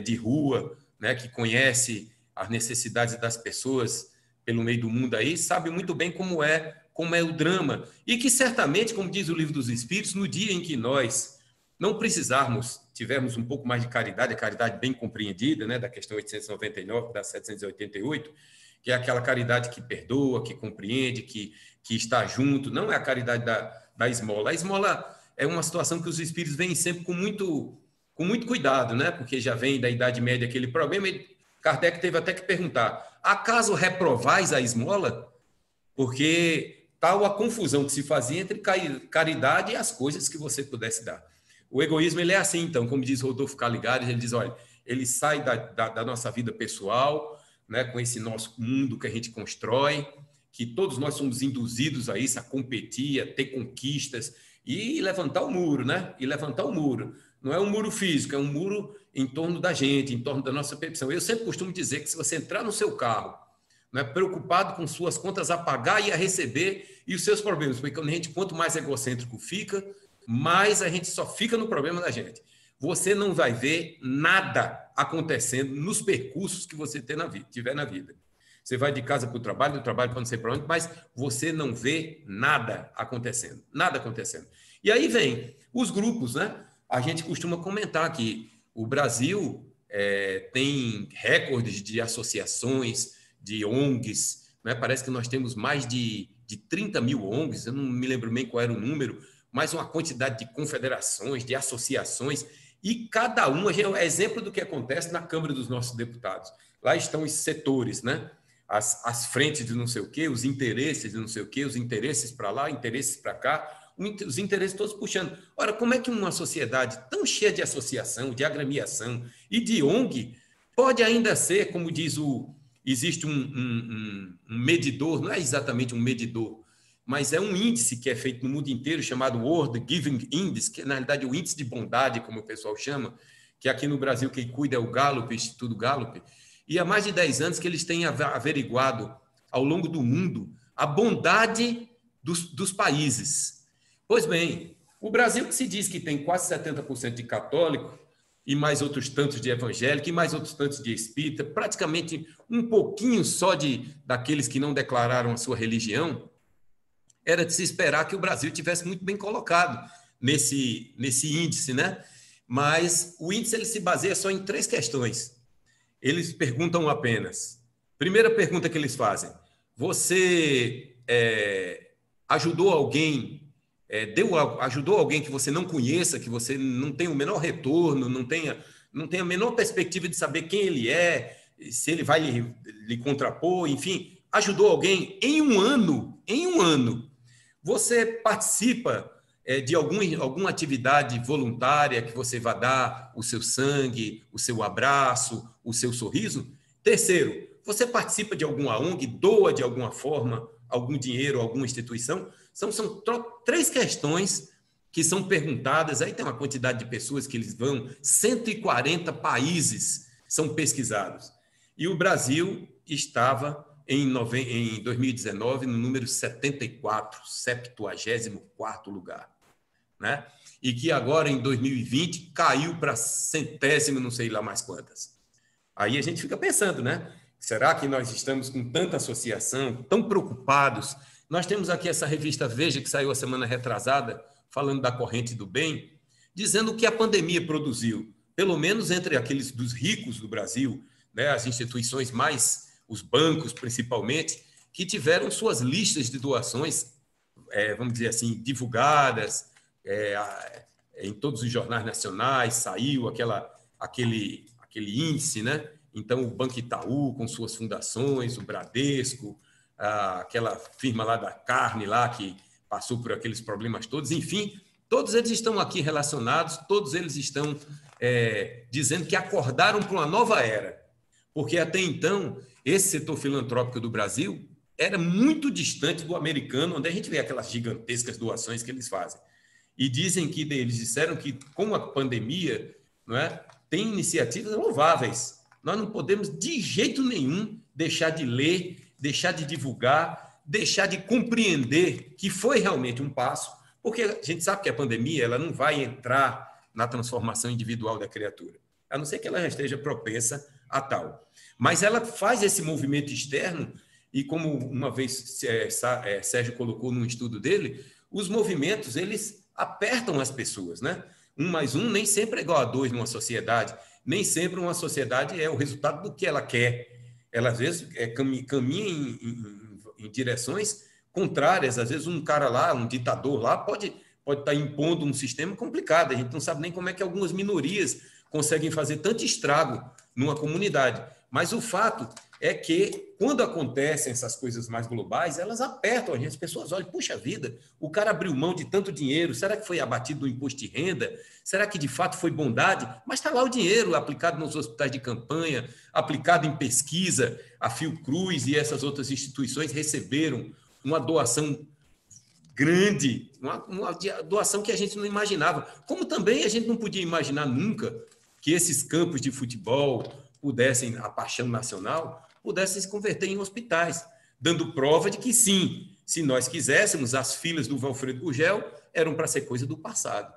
C: de rua, né? Que conhece as necessidades das pessoas pelo meio do mundo aí, sabe muito bem como é o drama. E que certamente, como diz o Livro dos Espíritos, no dia em que nós não tivermos um pouco mais de caridade, a caridade bem compreendida, né? Da questão 899, da 788, que é aquela caridade que perdoa, que compreende, que está junto, não é a caridade da esmola. A esmola é uma situação que os espíritos veem sempre com muito cuidado, né? Porque já vem da Idade Média aquele problema, e Kardec teve até que perguntar, acaso reprovais a esmola? Porque tal a confusão que se fazia entre caridade e as coisas que você pudesse dar. O egoísmo, ele é assim, então, como diz Rodolfo Caligares, ele diz, olha, ele sai da nossa vida pessoal, né, com esse nosso mundo que a gente constrói, que todos nós somos induzidos a isso, a competir, a ter conquistas e levantar o muro, né? E levantar o muro. Não é um muro físico, é um muro em torno da gente, em torno da nossa percepção. Eu sempre costumo dizer que se você entrar no seu carro, né, preocupado com suas contas a pagar e a receber e os seus problemas, porque a gente, quanto mais egocêntrico fica, mais a gente só fica no problema da gente. Você não vai ver nada acontecendo nos percursos que você tiver na vida. Você vai de casa para o trabalho, do trabalho para não sei para onde, mas você não vê nada acontecendo. Nada acontecendo. E aí vem os grupos, né? A gente costuma comentar que o Brasil tem recordes de associações, de ONGs, né? Parece que nós temos mais de 30 mil ONGs, eu não me lembro bem qual era o número, mas uma quantidade de confederações, de associações, e cada uma é exemplo do que acontece na Câmara dos nossos deputados. Lá estão os setores, né? As frentes de não sei o quê, os interesses de não sei o quê, os interesses para lá, interesses para cá, os interesses todos puxando. Ora, como é que uma sociedade tão cheia de associação, de agremiação e de ONG pode ainda ser, como diz existe um medidor, não é exatamente um medidor, mas é um índice que é feito no mundo inteiro, chamado World Giving Index, que na realidade é o índice de bondade, como o pessoal chama, que aqui no Brasil quem cuida é o Gallup, o Instituto Gallup, e há mais de 10 anos que eles têm averiguado ao longo do mundo a bondade dos países. Pois bem, o Brasil, que se diz que tem quase 70% de católico, e mais outros tantos de evangélico, e mais outros tantos de espírita, praticamente um pouquinho só daqueles que não declararam a sua religião, era de se esperar que o Brasil tivesse muito bem colocado nesse índice, né? Mas o índice ele se baseia só em 3 questões. Eles perguntam apenas. Primeira pergunta que eles fazem: você ajudou alguém, ajudou alguém que você não conheça, que você não tem o menor retorno, não tem a menor perspectiva de saber quem ele é, se ele vai lhe contrapor, enfim, ajudou alguém em um ano, você participa de alguma atividade voluntária que você vai dar o seu sangue, o seu abraço, o seu sorriso? Terceiro, você participa de alguma ONG, doa de alguma forma algum dinheiro, alguma instituição? São 3 questões que são perguntadas. Aí tem uma quantidade de pessoas que eles vão, 140 países são pesquisados. E o Brasil estava em 2019 no número 74, 74º lugar, né? E que agora, em 2020, caiu para 100º, não sei lá mais quantas. Aí a gente fica pensando, né? Será que nós estamos com tanta associação, tão preocupados? Nós temos aqui essa revista Veja, que saiu a semana retrasada, falando da corrente do bem, dizendo o que a pandemia produziu, pelo menos entre aqueles dos ricos do Brasil, né? As instituições mais, os bancos principalmente, que tiveram suas listas de doações, vamos dizer assim, divulgadas, em todos os jornais nacionais, saiu aquele índice, né? Então, o Banco Itaú, com suas fundações, o Bradesco, aquela firma lá da carne, lá que passou por aqueles problemas todos, enfim, todos eles estão aqui relacionados, todos eles estão dizendo que acordaram para uma nova era, porque até então, esse setor filantrópico do Brasil era muito distante do americano, onde a gente vê aquelas gigantescas doações que eles fazem. E eles disseram que, com a pandemia, não é, tem iniciativas louváveis. Nós não podemos, de jeito nenhum, deixar de ler, deixar de divulgar, deixar de compreender que foi realmente um passo, porque a gente sabe que a pandemia ela não vai entrar na transformação individual da criatura, a não ser que ela já esteja propensa a tal. Mas ela faz esse movimento externo, e como uma vez Sérgio colocou num estudo dele, os movimentos, eles apertam as pessoas, né? 1 mais 1 nem sempre é igual a 2 numa sociedade, nem sempre uma sociedade é o resultado do que ela quer. Ela, às vezes, caminha em direções contrárias. Às vezes, um cara lá, um ditador lá, pode estar impondo um sistema complicado. A gente não sabe nem como é que algumas minorias conseguem fazer tanto estrago numa comunidade. Mas o fato é que, quando acontecem essas coisas mais globais, elas apertam a gente. As pessoas olham, puxa vida, o cara abriu mão de tanto dinheiro, será que foi abatido do imposto de renda? Será que, de fato, foi bondade? Mas está lá o dinheiro aplicado nos hospitais de campanha, aplicado em pesquisa. A Fiocruz e essas outras instituições receberam uma doação grande, uma doação que a gente não imaginava. Como também a gente não podia imaginar nunca que esses campos de futebol pudessem, a paixão nacional, pudessem se converter em hospitais, dando prova de que sim, se nós quiséssemos, as filas do Valfredo Gugel eram para ser coisa do passado.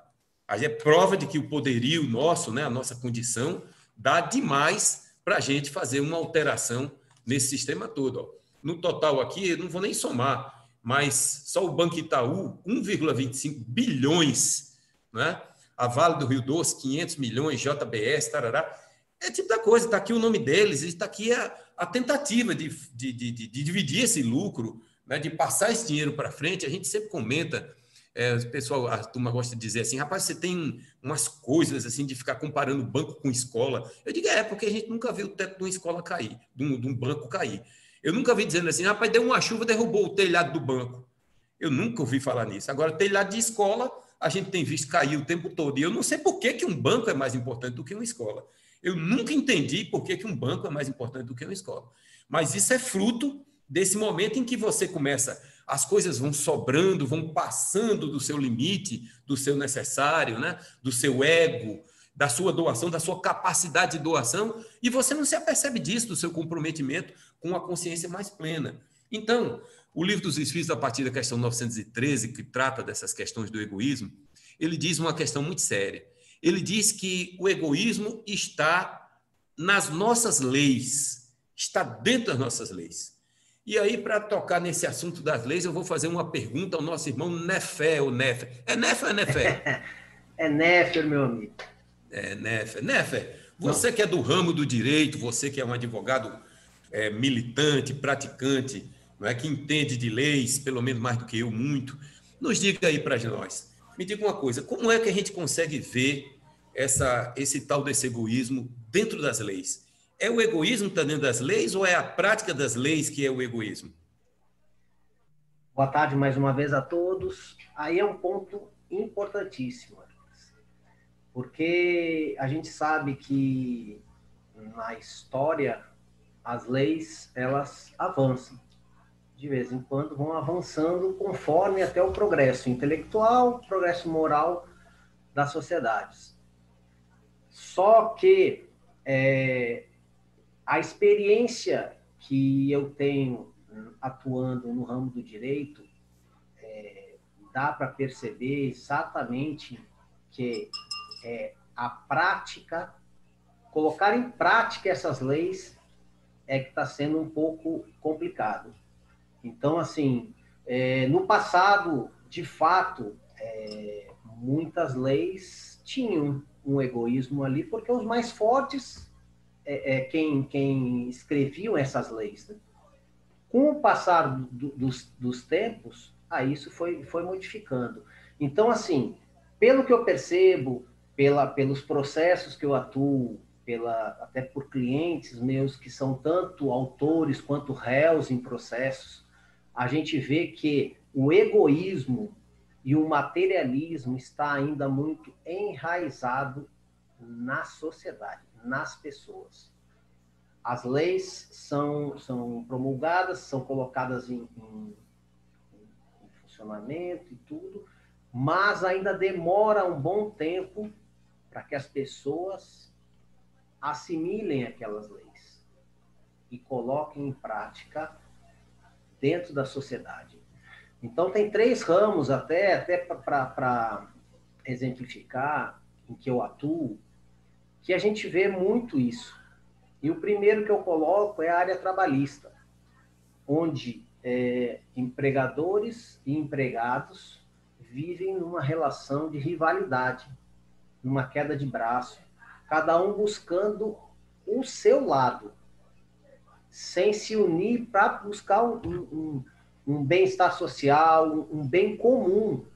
C: Aí é prova de que o poderio nosso, né, a nossa condição, dá demais para a gente fazer uma alteração nesse sistema todo. Ó. No total aqui, eu não vou nem somar, mas só o Banco Itaú, 1,25 bilhões, né? A Vale do Rio Doce, 500 milhões, JBS, tarará. É tipo da coisa, está aqui o nome deles, está aqui a tentativa de dividir esse lucro, né, de passar esse dinheiro para frente. A gente sempre comenta, o pessoal, a turma gosta de dizer assim, rapaz, você tem umas coisas assim de ficar comparando banco com escola. Eu digo, porque a gente nunca viu o teto de uma escola cair, de um banco cair. Eu nunca vi dizendo assim, rapaz, deu uma chuva, derrubou o telhado do banco. Eu nunca ouvi falar nisso. Agora, telhado de escola, a gente tem visto cair o tempo todo. E eu não sei por que um banco é mais importante do que uma escola. Eu nunca entendi por que um banco é mais importante do que uma escola. Mas isso é fruto desse momento em que você começa, as coisas vão sobrando, vão passando do seu limite, do seu necessário, né? Do seu ego, da sua doação, da sua capacidade de doação, e você não se apercebe disso, do seu comprometimento com a consciência mais plena. Então, o Livro dos Espíritos, a partir da questão 913, que trata dessas questões do egoísmo, ele diz uma questão muito séria. Ele diz que o egoísmo está nas nossas leis, está dentro das nossas leis. E aí, para tocar nesse assunto das leis, eu vou fazer uma pergunta ao nosso irmão Nefé, ou Nefer. É Nefer ou é Nefé?
F: É Nefer, meu amigo.
C: É Nefer. Nefer, você que é do ramo do direito, você que é um advogado militante, praticante, não é, que entende de leis, pelo menos mais do que eu, muito, nos diga aí para nós. Me diga uma coisa, como é que a gente consegue ver esse tal desse egoísmo dentro das leis? É o egoísmo que está dentro das leis ou é a prática das leis que é o egoísmo?
F: Boa tarde mais uma vez a todos. Aí é um ponto importantíssimo, porque a gente sabe que na história as leis elas avançam. De vez em quando vão avançando conforme até o progresso intelectual, progresso moral das sociedades. Só que a experiência que eu tenho atuando no ramo do direito, dá para perceber exatamente que a prática, colocar em prática essas leis é que está sendo um pouco complicado. Então, assim, no passado, de fato, muitas leis tinham um egoísmo ali, porque os mais fortes quem escreviam essas leis. Né? Com o passar dos tempos, isso foi modificando. Então, assim, pelo que eu percebo, pelos processos que eu atuo, até por clientes meus que são tanto autores quanto réus em processos, a gente vê que o egoísmo e o materialismo está ainda muito enraizado na sociedade, nas pessoas. As leis são promulgadas, são colocadas em funcionamento e tudo, mas ainda demora um bom tempo para que as pessoas assimilem aquelas leis e coloquem em prática dentro da sociedade. Então, tem 3 ramos, até para exemplificar, em que eu atuo, que a gente vê muito isso. E o primeiro que eu coloco é a área trabalhista, onde empregadores e empregados vivem numa relação de rivalidade, numa queda de braço, cada um buscando o seu lado, sem se unir para buscar um bem-estar social, um bem comum,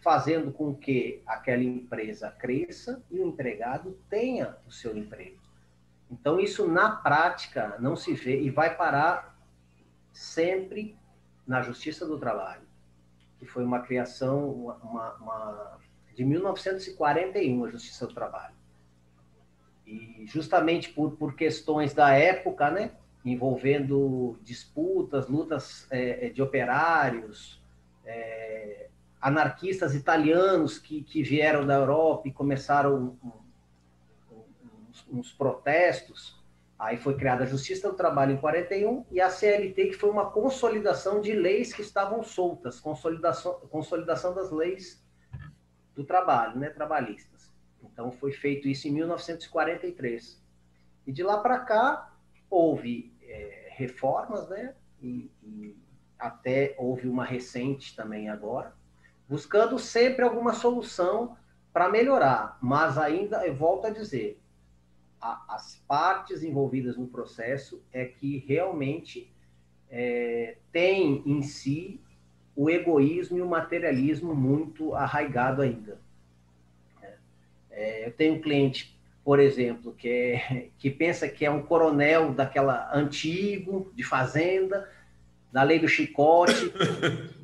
F: fazendo com que aquela empresa cresça e o empregado tenha o seu emprego. Então, isso na prática não se vê e vai parar sempre na Justiça do Trabalho, que foi uma criação de 1941, a Justiça do Trabalho. E justamente por questões da época, né, envolvendo disputas, lutas de operários, anarquistas italianos que vieram da Europa e começaram uns protestos, aí foi criada a Justiça do Trabalho em 41 e a CLT, que foi uma consolidação de leis que estavam soltas, consolidação das leis do trabalho, né, trabalhistas. Então foi feito isso em 1943. E de lá para cá houve reformas, né, e até houve uma recente também agora, buscando sempre alguma solução para melhorar, mas ainda, eu volto a dizer, as partes envolvidas no processo é que realmente tem em si o egoísmo e o materialismo muito arraigado ainda. Eu tenho um cliente, por exemplo, que pensa que é um coronel daquela antigo, de fazenda, da lei do chicote,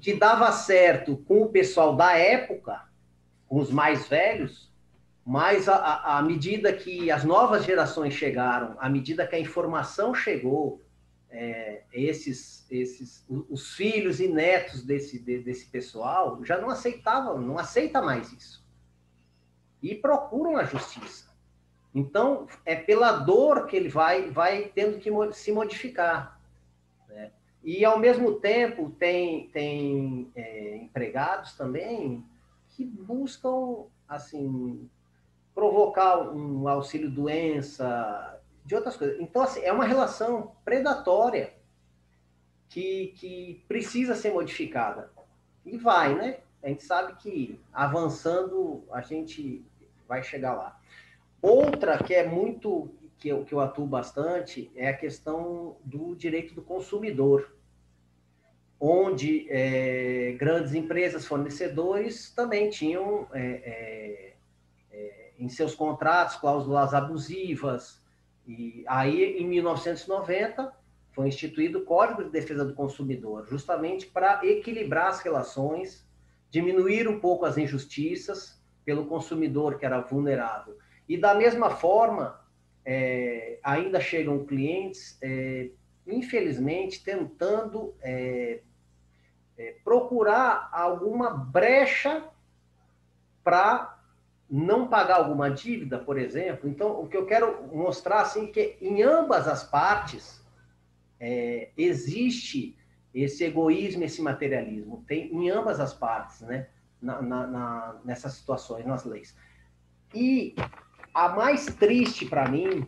F: que dava certo com o pessoal da época, com os mais velhos, mas à medida que as novas gerações chegaram, à medida que a informação chegou, os filhos e netos desse pessoal já não aceitavam, não aceita mais isso. E procuram a justiça. Então, é pela dor que ele vai tendo que se modificar. Né? E, ao mesmo tempo, tem empregados também que buscam, assim, provocar um auxílio-doença, de outras coisas. Então, assim, é uma relação predatória que precisa ser modificada. E vai, né? A gente sabe que, avançando, a gente vai chegar lá. Outra que é muito, que eu atuo bastante, é a questão do direito do consumidor, onde grandes empresas, fornecedores, também tinham em seus contratos cláusulas abusivas E aí, em 1990, foi instituído o Código de Defesa do Consumidor, justamente para equilibrar as relações, diminuir um pouco as injustiças pelo consumidor que era vulnerável. E da mesma forma, ainda chegam clientes, infelizmente, tentando procurar alguma brecha para não pagar alguma dívida, por exemplo. Então, o que eu quero mostrar assim que em ambas as partes existe esse egoísmo, esse materialismo. Tem em ambas as partes, né? Nessas situações, nas leis. E a mais triste para mim,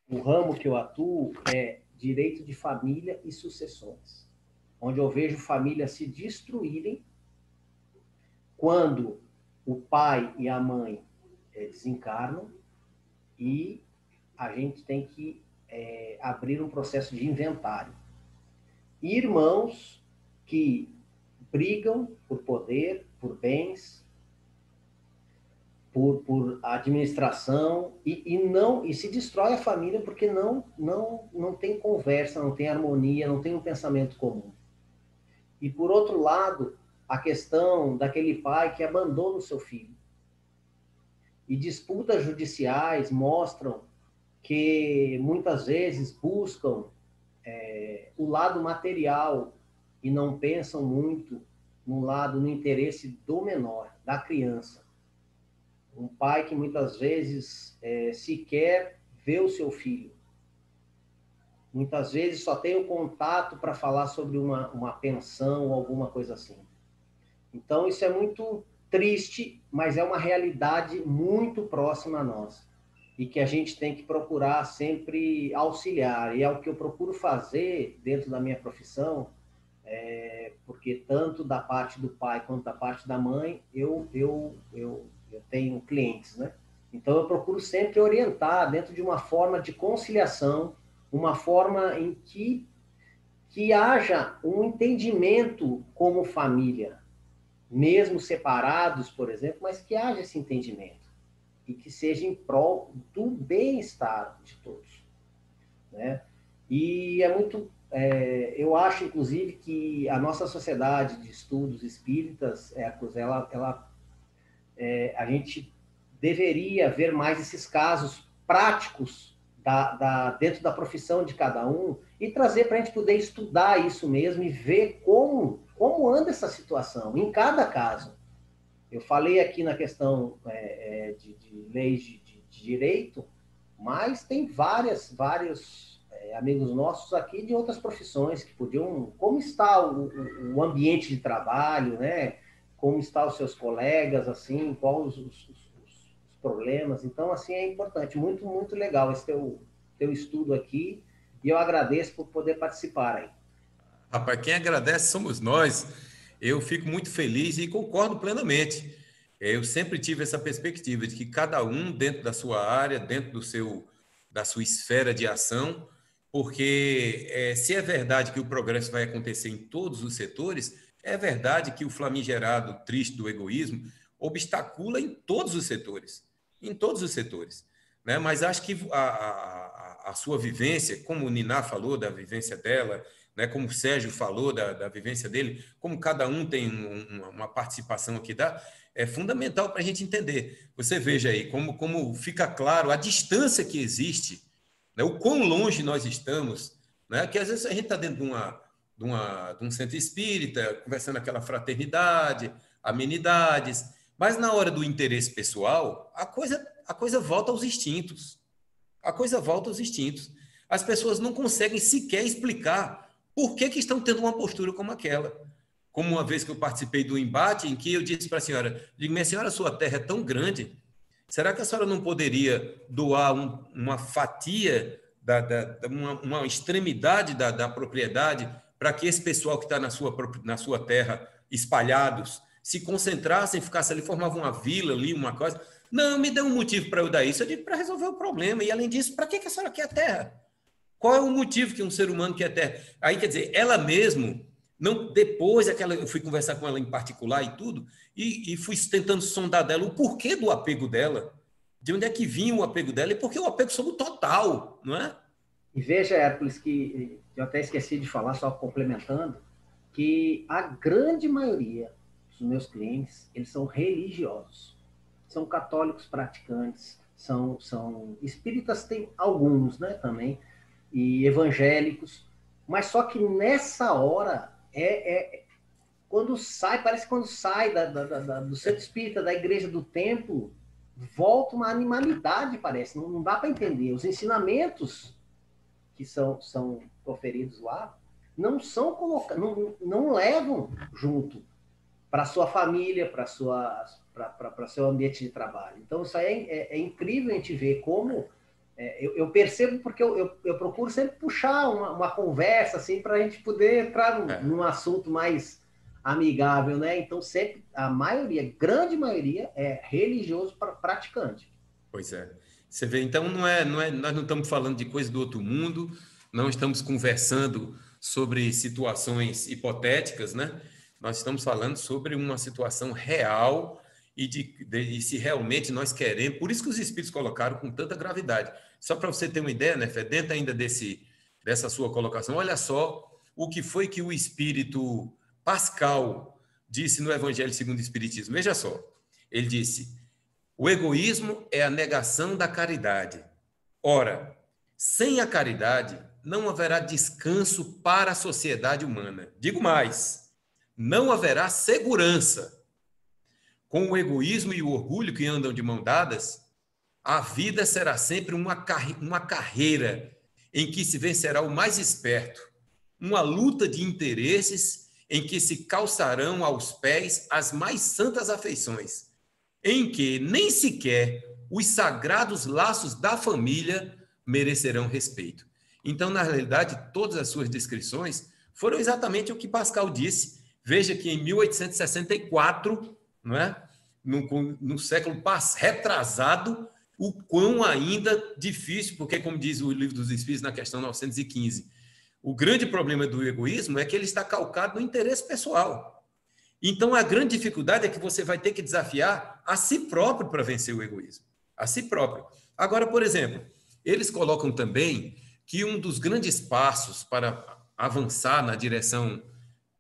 F: o ramo que eu atuo, é direito de família e sucessões, onde eu vejo famílias se destruírem quando o pai e a mãe desencarnam e a gente tem que abrir um processo de inventário. Irmãos que brigam por poder, por bens, por administração e se destrói a família porque não tem conversa, não tem harmonia, não tem um pensamento comum. E por outro lado, a questão daquele pai que abandona o seu filho. E disputas judiciais mostram que muitas vezes buscam o lado material e não pensam muito no interesse do menor, da criança. Um pai que muitas vezes sequer vê o seu filho. Muitas vezes só tem o contato para falar sobre uma pensão ou alguma coisa assim. Então, isso é muito triste, mas é uma realidade muito próxima a nós. E que a gente tem que procurar sempre auxiliar. E é o que eu procuro fazer dentro da minha profissão, porque tanto da parte do pai quanto da parte da mãe, eu tenho clientes, né? Então, eu procuro sempre orientar dentro de uma forma de conciliação, uma forma em que haja um entendimento como família, mesmo separados, por exemplo, mas que haja esse entendimento e que seja em prol do bem-estar de todos, né? E é muito... eu acho, inclusive, que a nossa sociedade de estudos espíritas, a gente deveria ver mais esses casos práticos dentro da profissão de cada um e trazer para a gente poder estudar isso mesmo e ver como anda essa situação, em cada caso. Eu falei aqui na questão de leis de direito, mas tem vários amigos nossos aqui de outras profissões que podiam... Como está o ambiente de trabalho, né? Como estão os seus colegas, assim, quais os problemas. Então, assim, é importante. Muito, muito legal esse teu estudo aqui e eu agradeço por poder participar aí.
C: Rapaz, quem agradece somos nós. Eu fico muito feliz e concordo plenamente. Eu sempre tive essa perspectiva de que cada um dentro da sua área, dentro da sua esfera de ação, porque se é verdade que o progresso vai acontecer em todos os setores, é verdade que o famigerado triste do egoísmo obstacula em todos os setores, né? Mas acho que a sua vivência, como o Niná falou da vivência dela, né? Como o Sérgio falou da vivência dele, como cada um tem uma participação aqui, é fundamental para a gente entender. Você veja aí como fica claro a distância que existe, né? O quão longe nós estamos, né? Que às vezes a gente está dentro de um centro espírita, conversando aquela fraternidade, amenidades, mas na hora do interesse pessoal, a coisa volta aos instintos. As pessoas não conseguem sequer explicar por que estão tendo uma postura como aquela. Como uma vez que eu participei do embate em que eu disse para a senhora, minha senhora, sua terra é tão grande, será que a senhora não poderia doar uma fatia, uma extremidade da propriedade para que esse pessoal que está na sua terra, espalhados, se concentrassem, ficassem ali, formavam uma vila ali, uma coisa? Não, me dê um motivo para eu dar isso. Eu digo, para resolver o problema. E, além disso, para que a senhora quer a terra? Qual é o motivo que um ser humano quer a terra? Aí, quer dizer, ela mesmo, não, depois eu fui conversar com ela em particular e tudo, e fui tentando sondar dela o porquê do apego dela, de onde é que vinha o apego dela e por que o apego sobre o total, não é?
F: E veja, Hércules, que eu até esqueci de falar, só complementando, que a grande maioria dos meus clientes, eles são religiosos. São católicos praticantes, são espíritas, tem alguns, né, também, e evangélicos, mas só que nessa hora, quando sai, parece que quando sai do centro espírita, da igreja do templo, volta uma animalidade, parece, não dá para entender. Os ensinamentos que são proferidos lá não são colocados, não levam junto para sua família, para seu ambiente de trabalho. Então, isso aí é incrível a gente ver como... eu percebo porque eu procuro sempre puxar uma conversa assim, para a gente poder entrar num assunto mais amigável, né? Então, sempre, a maioria, grande maioria, é religioso praticante.
C: Pois é. Você vê, então, nós não estamos falando de coisa do outro mundo, não estamos conversando sobre situações hipotéticas, né? Nós estamos falando sobre uma situação real e se realmente nós queremos. Por isso que os espíritos colocaram com tanta gravidade. Só para você ter uma ideia, né, Fé, dentro ainda dessa sua colocação, olha só o que foi que o espírito Pascal disse no Evangelho segundo o Espiritismo. Veja só, ele disse: o egoísmo é a negação da caridade. Ora, sem a caridade, não haverá descanso para a sociedade humana. Digo mais, não haverá segurança. Com o egoísmo e o orgulho que andam de mão dadas, a vida será sempre uma carreira em que se vencerá o mais esperto, uma luta de interesses em que se calçarão aos pés as mais santas afeições, em que nem sequer os sagrados laços da família merecerão respeito. Então, na realidade, todas as suas descrições foram exatamente o que Pascal disse. Veja que em 1864, não é? no século retrasado, o quão ainda difícil, porque, como diz o Livro dos Espíritos na questão 915, o grande problema do egoísmo é que ele está calcado no interesse pessoal. Então, a grande dificuldade é que você vai ter que desafiar a si próprio para vencer o egoísmo. A si próprio. Agora, por exemplo, eles colocam também que um dos grandes passos para avançar na direção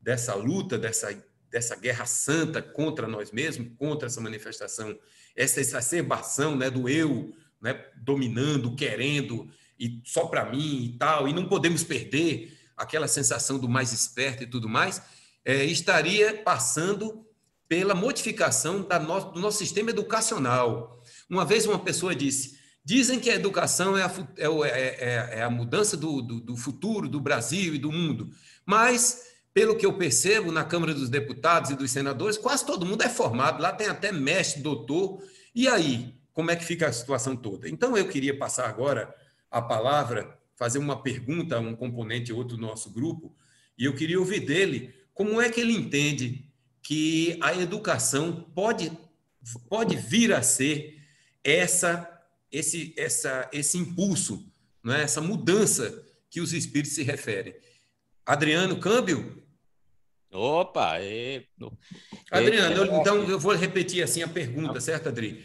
C: dessa luta, dessa guerra santa contra nós mesmos, contra essa manifestação, essa exacerbação, né, do eu, né, dominando, querendo, e só para mim e tal, e não podemos perder aquela sensação do mais esperto e tudo mais, estaria passando pela modificação do nosso sistema educacional. Uma vez uma pessoa dizem que a educação é a mudança do futuro do Brasil e do mundo, mas, pelo que eu percebo, na Câmara dos Deputados e dos Senadores, quase todo mundo é formado, lá tem até mestre, doutor, e aí, como é que fica a situação toda? Então, eu queria passar agora a palavra, fazer uma pergunta a um componente ou outro do nosso grupo, e eu queria ouvir dele como é que ele entende que a educação pode vir a ser esse impulso, não é? Essa mudança que os espíritos se referem. Adriano Câmbio?
A: Opa!
C: Adriano, então eu vou repetir assim a pergunta, certo, Adri?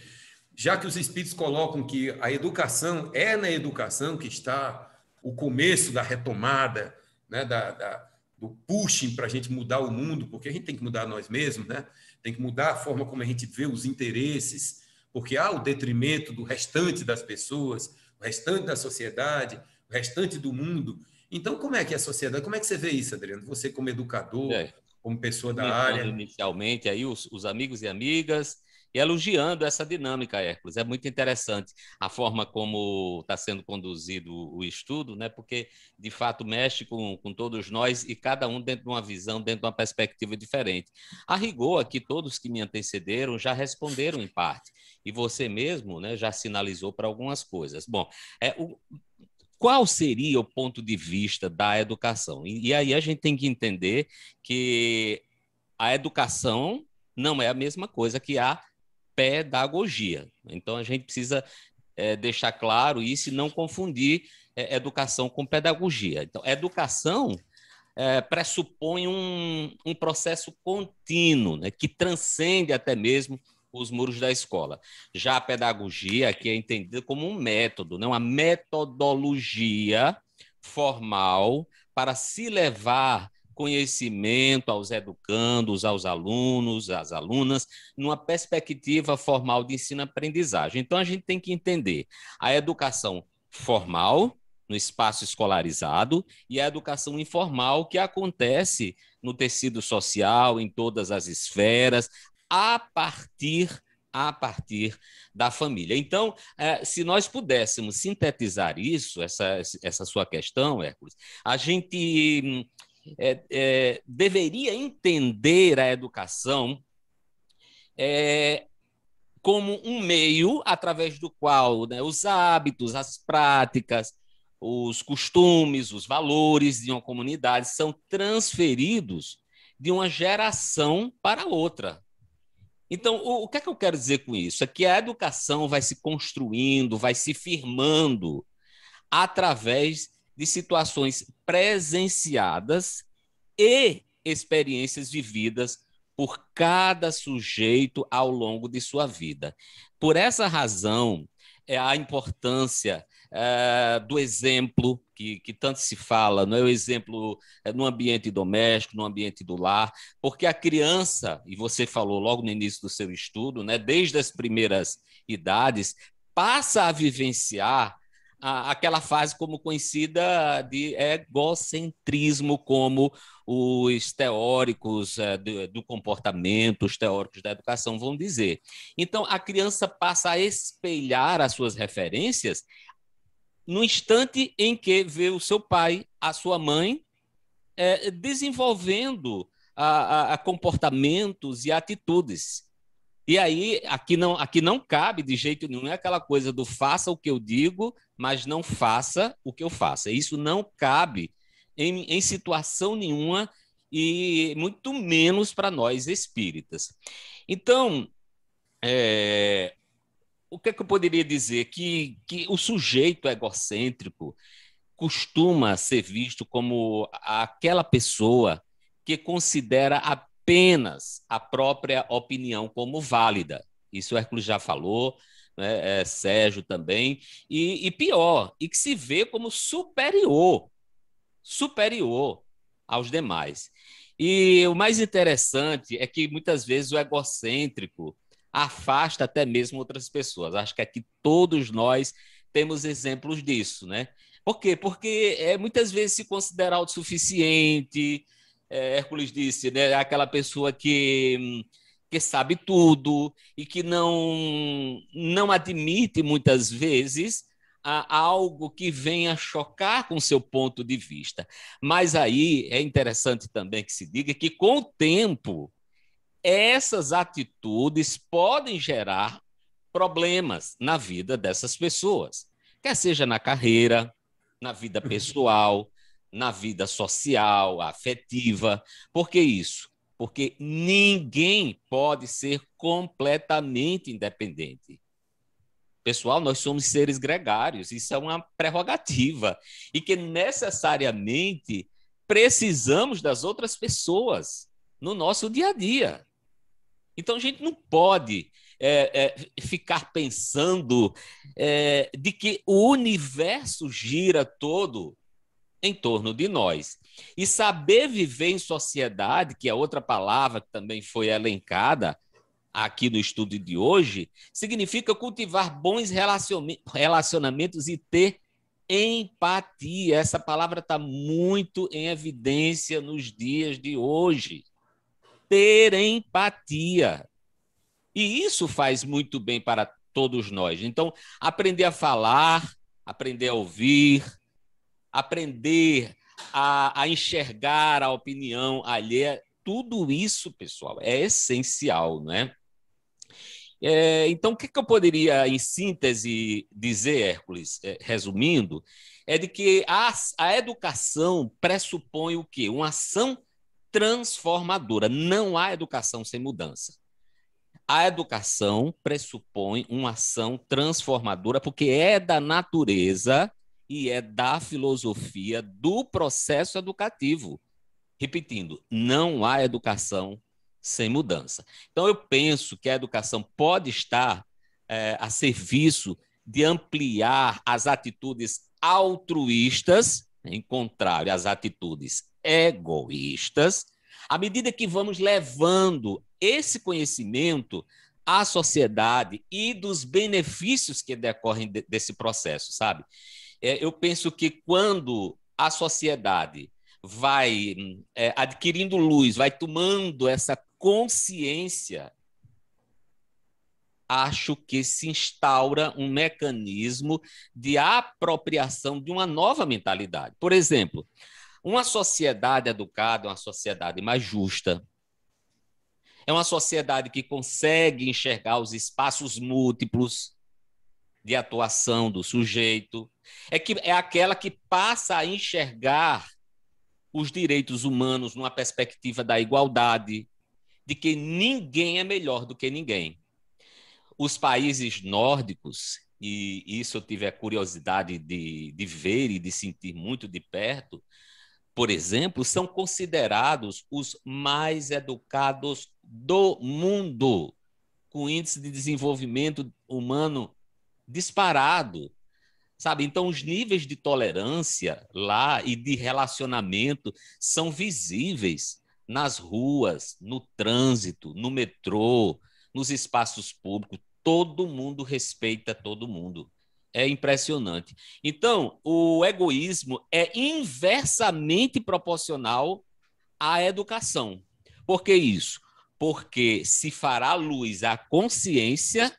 C: Já que os espíritos colocam que a educação é na educação que está o começo da retomada, né, do pushing para a gente mudar o mundo, porque a gente tem que mudar nós mesmos, né? Tem que mudar a forma como a gente vê os interesses, porque há o detrimento do restante das pessoas, o restante da sociedade, o restante do mundo. Então, como é que é a sociedade? Como é que você vê isso, Adriano? Você como educador, como pessoa da área.
A: Inicialmente, aí os amigos e amigas, e elogiando essa dinâmica, Hércules. É muito interessante a forma como está sendo conduzido o estudo, né? Porque, de fato, mexe com todos nós e cada um dentro de uma visão, dentro de uma perspectiva diferente. A rigor, aqui, todos que me antecederam já responderam em parte, e você mesmo, né, já sinalizou para algumas coisas. Bom, qual seria o ponto de vista da educação? E aí a gente tem que entender que a educação não é a mesma coisa que a pedagogia. Então, a gente precisa deixar claro isso e não confundir educação com pedagogia. Então, educação pressupõe um processo contínuo, né, que transcende até mesmo os muros da escola. Já a pedagogia, que é entendida como um método, não uma metodologia formal para se levar conhecimento aos educandos, aos alunos, às alunas, numa perspectiva formal de ensino-aprendizagem. Então, a gente tem que entender a educação formal, no espaço escolarizado, e a educação informal, que acontece no tecido social, em todas as esferas, a partir da família. Então, se nós pudéssemos sintetizar isso, essa sua questão, Hércules, a gente deveria entender a educação como um meio através do qual, né, os hábitos, as práticas, os costumes, os valores de uma comunidade são transferidos de uma geração para outra. Então, o que é que eu quero dizer com isso? É que a educação vai se construindo, vai se firmando através de situações presenciadas e experiências vividas por cada sujeito ao longo de sua vida. Por essa razão, a importância do exemplo, que tanto se fala, não é o exemplo no ambiente doméstico, no ambiente do lar, porque a criança, e você falou logo no início do seu estudo, né, desde as primeiras idades, passa a vivenciar aquela fase como conhecida de egocentrismo, como os teóricos do comportamento, os teóricos da educação vão dizer. Então, a criança passa a espelhar as suas referências no instante em que vê o seu pai, a sua mãe, desenvolvendo comportamentos e atitudes. E aí, aqui não cabe de jeito nenhum, é aquela coisa do faça o que eu digo, mas não faça o que eu faço. Isso não cabe em situação nenhuma, e muito menos para nós espíritas. Então, o que é que eu poderia dizer? Que o sujeito egocêntrico costuma ser visto como aquela pessoa que considera apenas a própria opinião como válida. Isso o Hércules já falou, né? Sérgio também, e pior, e que se vê como superior aos demais. E o mais interessante é que muitas vezes o egocêntrico afasta até mesmo outras pessoas. Acho que aqui todos nós temos exemplos disso, né? Por quê? Porque muitas vezes se considera autossuficiente. Hércules disse, né? Aquela pessoa que sabe tudo e que não admite muitas vezes algo que venha chocar com seu ponto de vista. Mas aí é interessante também que se diga que, com o tempo, essas atitudes podem gerar problemas na vida dessas pessoas, quer seja na carreira, na vida pessoal, na vida social, afetiva. Por que isso? Porque ninguém pode ser completamente independente. Pessoal, nós somos seres gregários, isso é uma prerrogativa, e que necessariamente precisamos das outras pessoas no nosso dia a dia. Então, a gente não pode ficar pensando de que o universo gira todo em torno de nós. E saber viver em sociedade, que é outra palavra que também foi elencada aqui no estudo de hoje, significa cultivar bons relacionamentos e ter empatia. Essa palavra está muito em evidência nos dias de hoje. Ter empatia. E isso faz muito bem para todos nós. Então, aprender a falar, aprender a ouvir, aprender a enxergar a opinião alheia, tudo isso, pessoal, é essencial, não é? Então, o que eu poderia, em síntese, dizer, Hércules, resumindo, é de que a educação pressupõe o quê? Uma ação transformadora. Não há educação sem mudança. A educação pressupõe uma ação transformadora, porque é da natureza e é da filosofia do processo educativo. Repetindo, não há educação sem mudança. Então, eu penso que a educação pode estar a serviço de ampliar as atitudes altruístas, em contrário às atitudes egoístas, à medida que vamos levando esse conhecimento à sociedade e dos benefícios que decorrem desse processo, sabe? Eu penso que quando a sociedade vai adquirindo luz, vai tomando essa consciência, acho que se instaura um mecanismo de apropriação de uma nova mentalidade. Por exemplo, uma sociedade educada é uma sociedade mais justa, é uma sociedade que consegue enxergar os espaços múltiplos de atuação do sujeito, é aquela que passa a enxergar os direitos humanos numa perspectiva da igualdade, de que ninguém é melhor do que ninguém. Os países nórdicos, e isso eu tive a curiosidade de ver e de sentir muito de perto, por exemplo, são considerados os mais educados do mundo, com índice de desenvolvimento humano disparado, sabe? Então, os níveis de tolerância lá e de relacionamento são visíveis nas ruas, no trânsito, no metrô, nos espaços públicos. Todo mundo respeita todo mundo. É impressionante. Então, o egoísmo é inversamente proporcional à educação. Por que isso? Porque se fará luz à consciência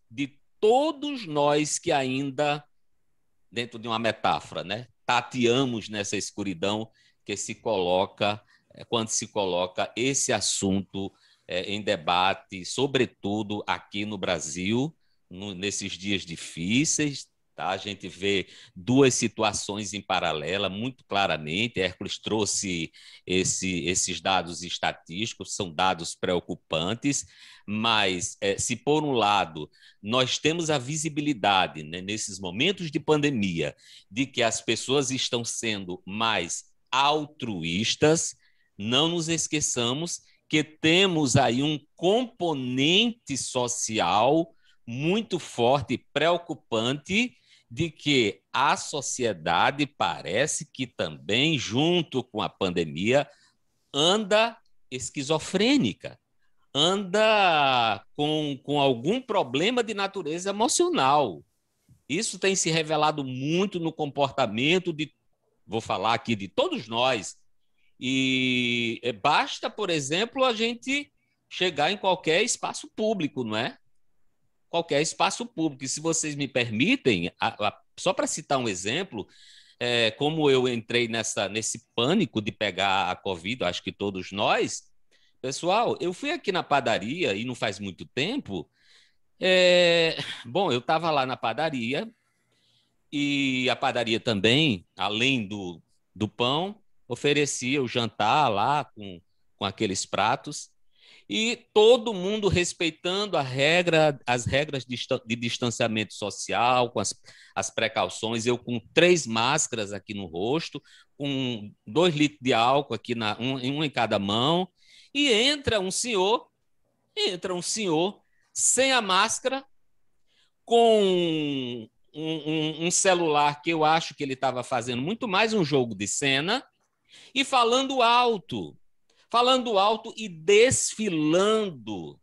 A: de todos nós que ainda, dentro de uma metáfora, né, tateamos nessa escuridão que se coloca, quando se coloca esse assunto em debate, sobretudo aqui no Brasil, nesses dias difíceis, tá? A gente vê duas situações em paralela muito claramente. Hércules trouxe esses dados estatísticos, são dados preocupantes, mas se por um lado nós temos a visibilidade, né, nesses momentos de pandemia, de que as pessoas estão sendo mais altruístas, não nos esqueçamos que temos aí um componente social muito forte e preocupante de que a sociedade parece que também, junto com a pandemia, anda esquizofrênica, anda com algum problema de natureza emocional. Isso tem se revelado muito no comportamento vou falar aqui de todos nós, e basta, por exemplo, a gente chegar em qualquer espaço público, não é? Qualquer espaço público. E se vocês me permitem, só para citar um exemplo, como eu entrei nesse pânico de pegar a Covid, acho que todos nós, pessoal, eu fui aqui na padaria, e não faz muito tempo, bom, eu estava lá na padaria, e a padaria também, além do pão, oferecia o jantar lá com aqueles pratos, e todo mundo respeitando as regras de distanciamento social, com as precauções. Eu com 3 máscaras aqui no rosto, com 2 litros de álcool aqui, um em cada mão, e entra um senhor sem a máscara, com um celular que eu acho que ele estava fazendo muito mais um jogo de cena, e falando alto e desfilando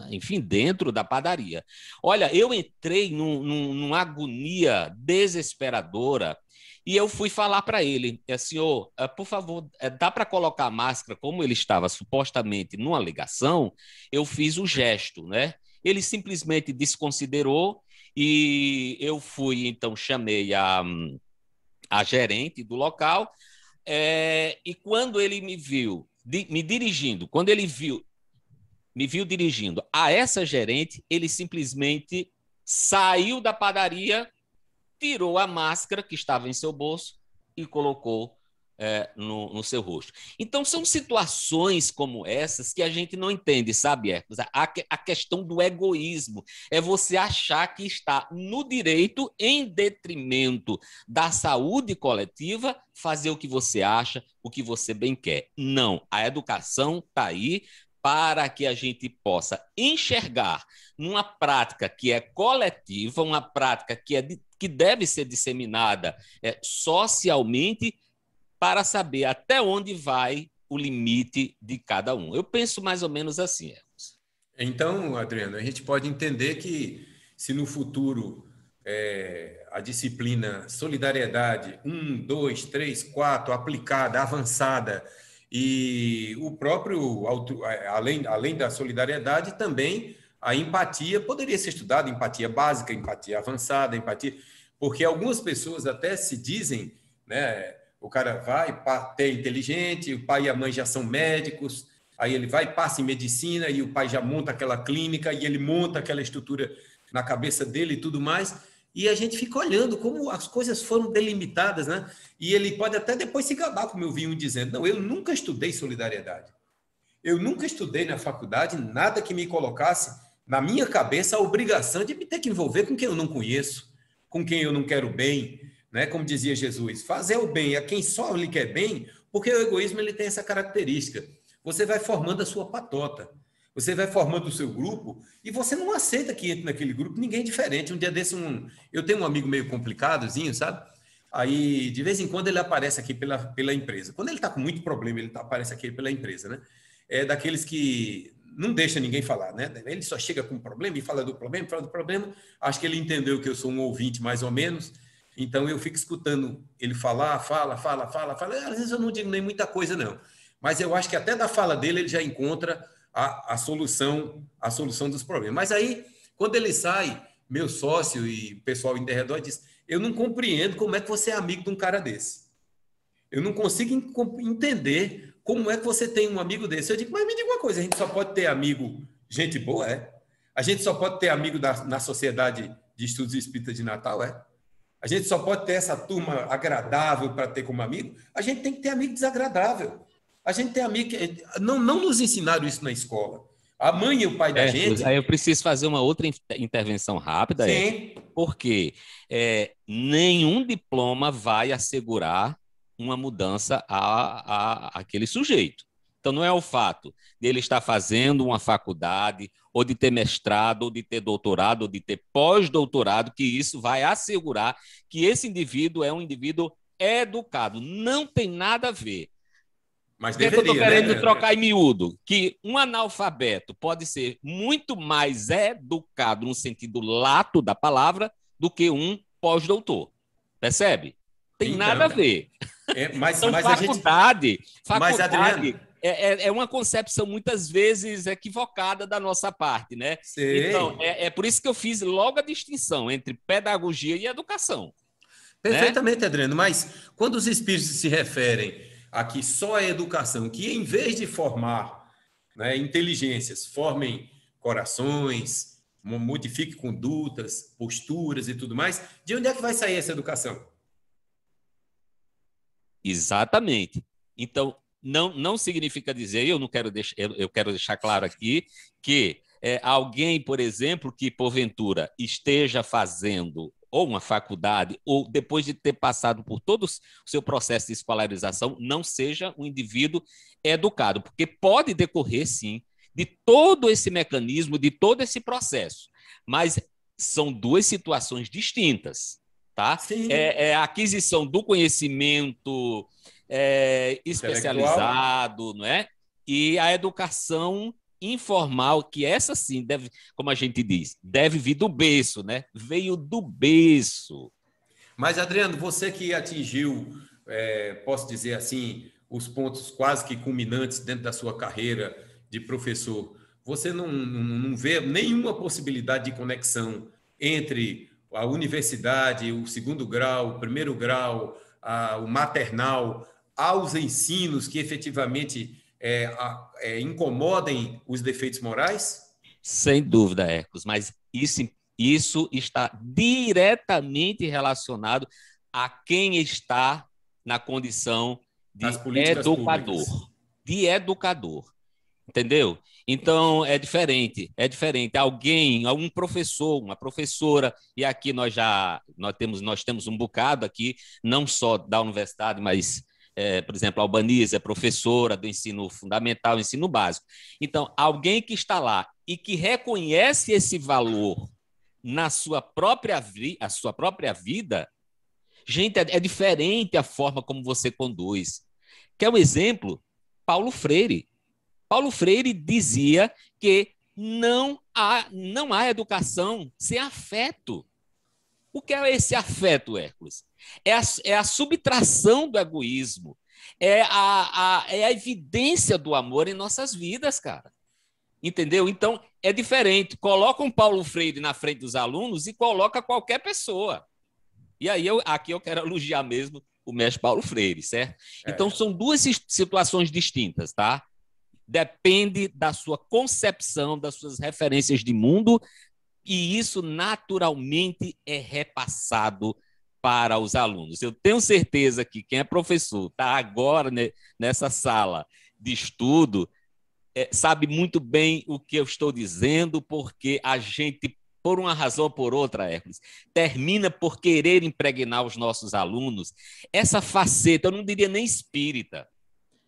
A: enfim, dentro da padaria. Olha, eu entrei numa agonia desesperadora e eu fui falar para ele, senhor, por favor, dá para colocar a máscara? Como ele estava supostamente numa ligação, eu fiz o gesto, né? Ele simplesmente desconsiderou e eu fui, então, chamei a gerente do local, e quando ele me viu me viu dirigindo a essa gerente, ele simplesmente saiu da padaria, tirou a máscara que estava em seu bolso e colocou no seu rosto. Então, são situações como essas que a gente não entende, sabe, Hércules? A questão do egoísmo é você achar que está no direito, em detrimento da saúde coletiva, fazer o que você acha, o que você bem quer. Não, a educação está aí para que a gente possa enxergar numa prática que é coletiva, uma prática que deve ser disseminada socialmente, para saber até onde vai o limite de cada um. Eu penso mais ou menos assim, Hermes.
C: Então, Adriano, a gente pode entender que se no futuro a disciplina solidariedade 1, 2, 3, 4, aplicada, avançada, e o próprio, além da solidariedade, também a empatia poderia ser estudada, empatia básica, empatia avançada, empatia, porque algumas pessoas até se dizem, né? O cara vai, é inteligente, o pai e a mãe já são médicos, aí ele vai, passa em medicina e o pai já monta aquela clínica e ele monta aquela estrutura na cabeça dele e tudo mais, e a gente fica olhando como as coisas foram delimitadas, né? E ele pode até depois se gabar, como eu vi um dizendo, não, eu nunca estudei solidariedade. Eu nunca estudei na faculdade nada que me colocasse na minha cabeça a obrigação de me ter que envolver com quem eu não conheço, com quem eu não quero bem, né? Como dizia Jesus, fazer o bem a quem só lhe quer bem, porque o egoísmo ele tem essa característica. Você vai formando a sua patota, você vai formando o seu grupo e você não aceita que entre naquele grupo ninguém diferente. Um dia desse, eu tenho um amigo meio complicadozinho, sabe? Aí, de vez em quando, ele aparece aqui pela empresa. Quando ele está com muito problema, ele aparece aqui pela empresa, né? É daqueles que não deixa ninguém falar, né? Ele só chega com um problema e fala do problema, fala do problema. Acho que ele entendeu que eu sou um ouvinte, mais ou menos. Então, eu fico escutando ele falar, fala. Às vezes eu não digo nem muita coisa, não. Mas eu acho que até da fala dele ele já encontra a solução dos problemas. Mas aí, quando ele sai, meu sócio e o pessoal em derredor diz, eu não compreendo como é que você é amigo de um cara desse. Eu não consigo entender como é que você tem um amigo desse. Eu digo, mas me diga uma coisa, a gente só pode ter amigo gente boa, é? A gente só pode ter amigo na Sociedade de Estudos Espíritas de Natal, é? A gente só pode ter essa turma agradável para ter como amigo. A gente tem que ter amigo desagradável. A gente tem amigo que... Não nos ensinaram isso na escola. A mãe e o pai da gente...
A: Aí eu preciso fazer uma outra intervenção rápida.
C: Sim.
A: Porque nenhum diploma vai assegurar uma mudança àquele sujeito. Então, não é o fato de ele estar fazendo uma faculdade, ou de ter mestrado, ou de ter doutorado, ou de ter pós-doutorado, que isso vai assegurar que esse indivíduo é um indivíduo educado. Não tem nada a ver.
C: Mas
A: deveria, eu estou querendo
C: né?
A: trocar em miúdo, que um analfabeto pode ser muito mais educado no sentido lato da palavra do que um pós-doutor. Percebe? Tem
C: então,
A: nada a ver.
C: Mas
A: faculdade
C: mas, Adriano,
A: é uma concepção muitas vezes equivocada da nossa parte, né?
C: Sei.
A: Então, é por isso que eu fiz logo a distinção entre pedagogia e educação.
C: Perfeitamente, né? Adriano, mas quando os espíritos se referem a que só a educação, que em vez de formar, né, inteligências, formem corações, modifique condutas, posturas e tudo mais, de onde é que vai sair essa educação?
A: Exatamente. Então, não significa dizer, eu quero deixar claro aqui, que alguém, por exemplo, que porventura esteja fazendo ou uma faculdade, ou depois de ter passado por todo o seu processo de escolarização, não seja um indivíduo educado, porque pode decorrer, sim, de todo esse mecanismo, de todo esse processo, mas são duas situações distintas, tá? A aquisição do conhecimento especializado, não é? E a educação informal, que essa sim deve, como a gente diz, deve vir do berço, né? Veio do berço.
C: Mas, Adriano, você que atingiu, posso dizer assim, os pontos quase que culminantes dentro da sua carreira de professor, você não vê nenhuma possibilidade de conexão entre a universidade, o segundo grau, o primeiro grau, o maternal, aos ensinos que efetivamente incomodem os defeitos morais?
A: Sem dúvida, Hércules, mas isso está diretamente relacionado a quem está na condição de
C: As políticas
A: educador,
C: públicas.
A: de educador, entendeu? Então, é diferente. Alguém, um professor, uma professora, e aqui nós temos um bocado aqui, não só da universidade, mas, por exemplo, a Albaniza é professora do ensino fundamental, ensino básico. Então, alguém que está lá e que reconhece esse valor na sua própria vida, gente, é diferente a forma como você conduz. Quer um exemplo? Paulo Freire. Paulo Freire dizia que não há educação sem afeto. O que é esse afeto, Hércules? É a subtração do egoísmo, é a evidência do amor em nossas vidas, cara. Entendeu? Então, é diferente. Coloca um Paulo Freire na frente dos alunos e coloca qualquer pessoa. E aí, aqui eu quero elogiar mesmo o mestre Paulo Freire, certo? Então, são duas situações distintas, tá? Depende da sua concepção, das suas referências de mundo, e isso naturalmente é repassado para os alunos. Eu tenho certeza que quem é professor está agora nessa sala de estudo sabe muito bem o que eu estou dizendo, porque a gente, por uma razão ou por outra, Hércules, termina por querer impregnar os nossos alunos essa faceta, eu não diria nem espírita,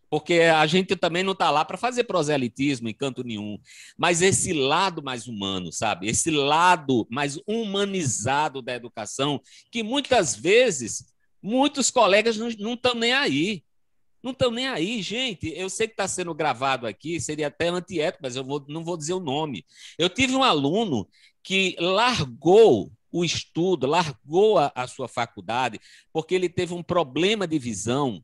A: porque a gente também não está lá para fazer proselitismo em canto nenhum, mas esse lado mais humano, sabe? Esse lado mais humanizado da educação, que muitas vezes muitos colegas não estão nem aí. Não estão nem aí, gente. Eu sei que está sendo gravado aqui, seria até antiético, mas não vou dizer o nome. Eu tive um aluno que largou o estudo, largou a sua faculdade, porque ele teve um problema de visão,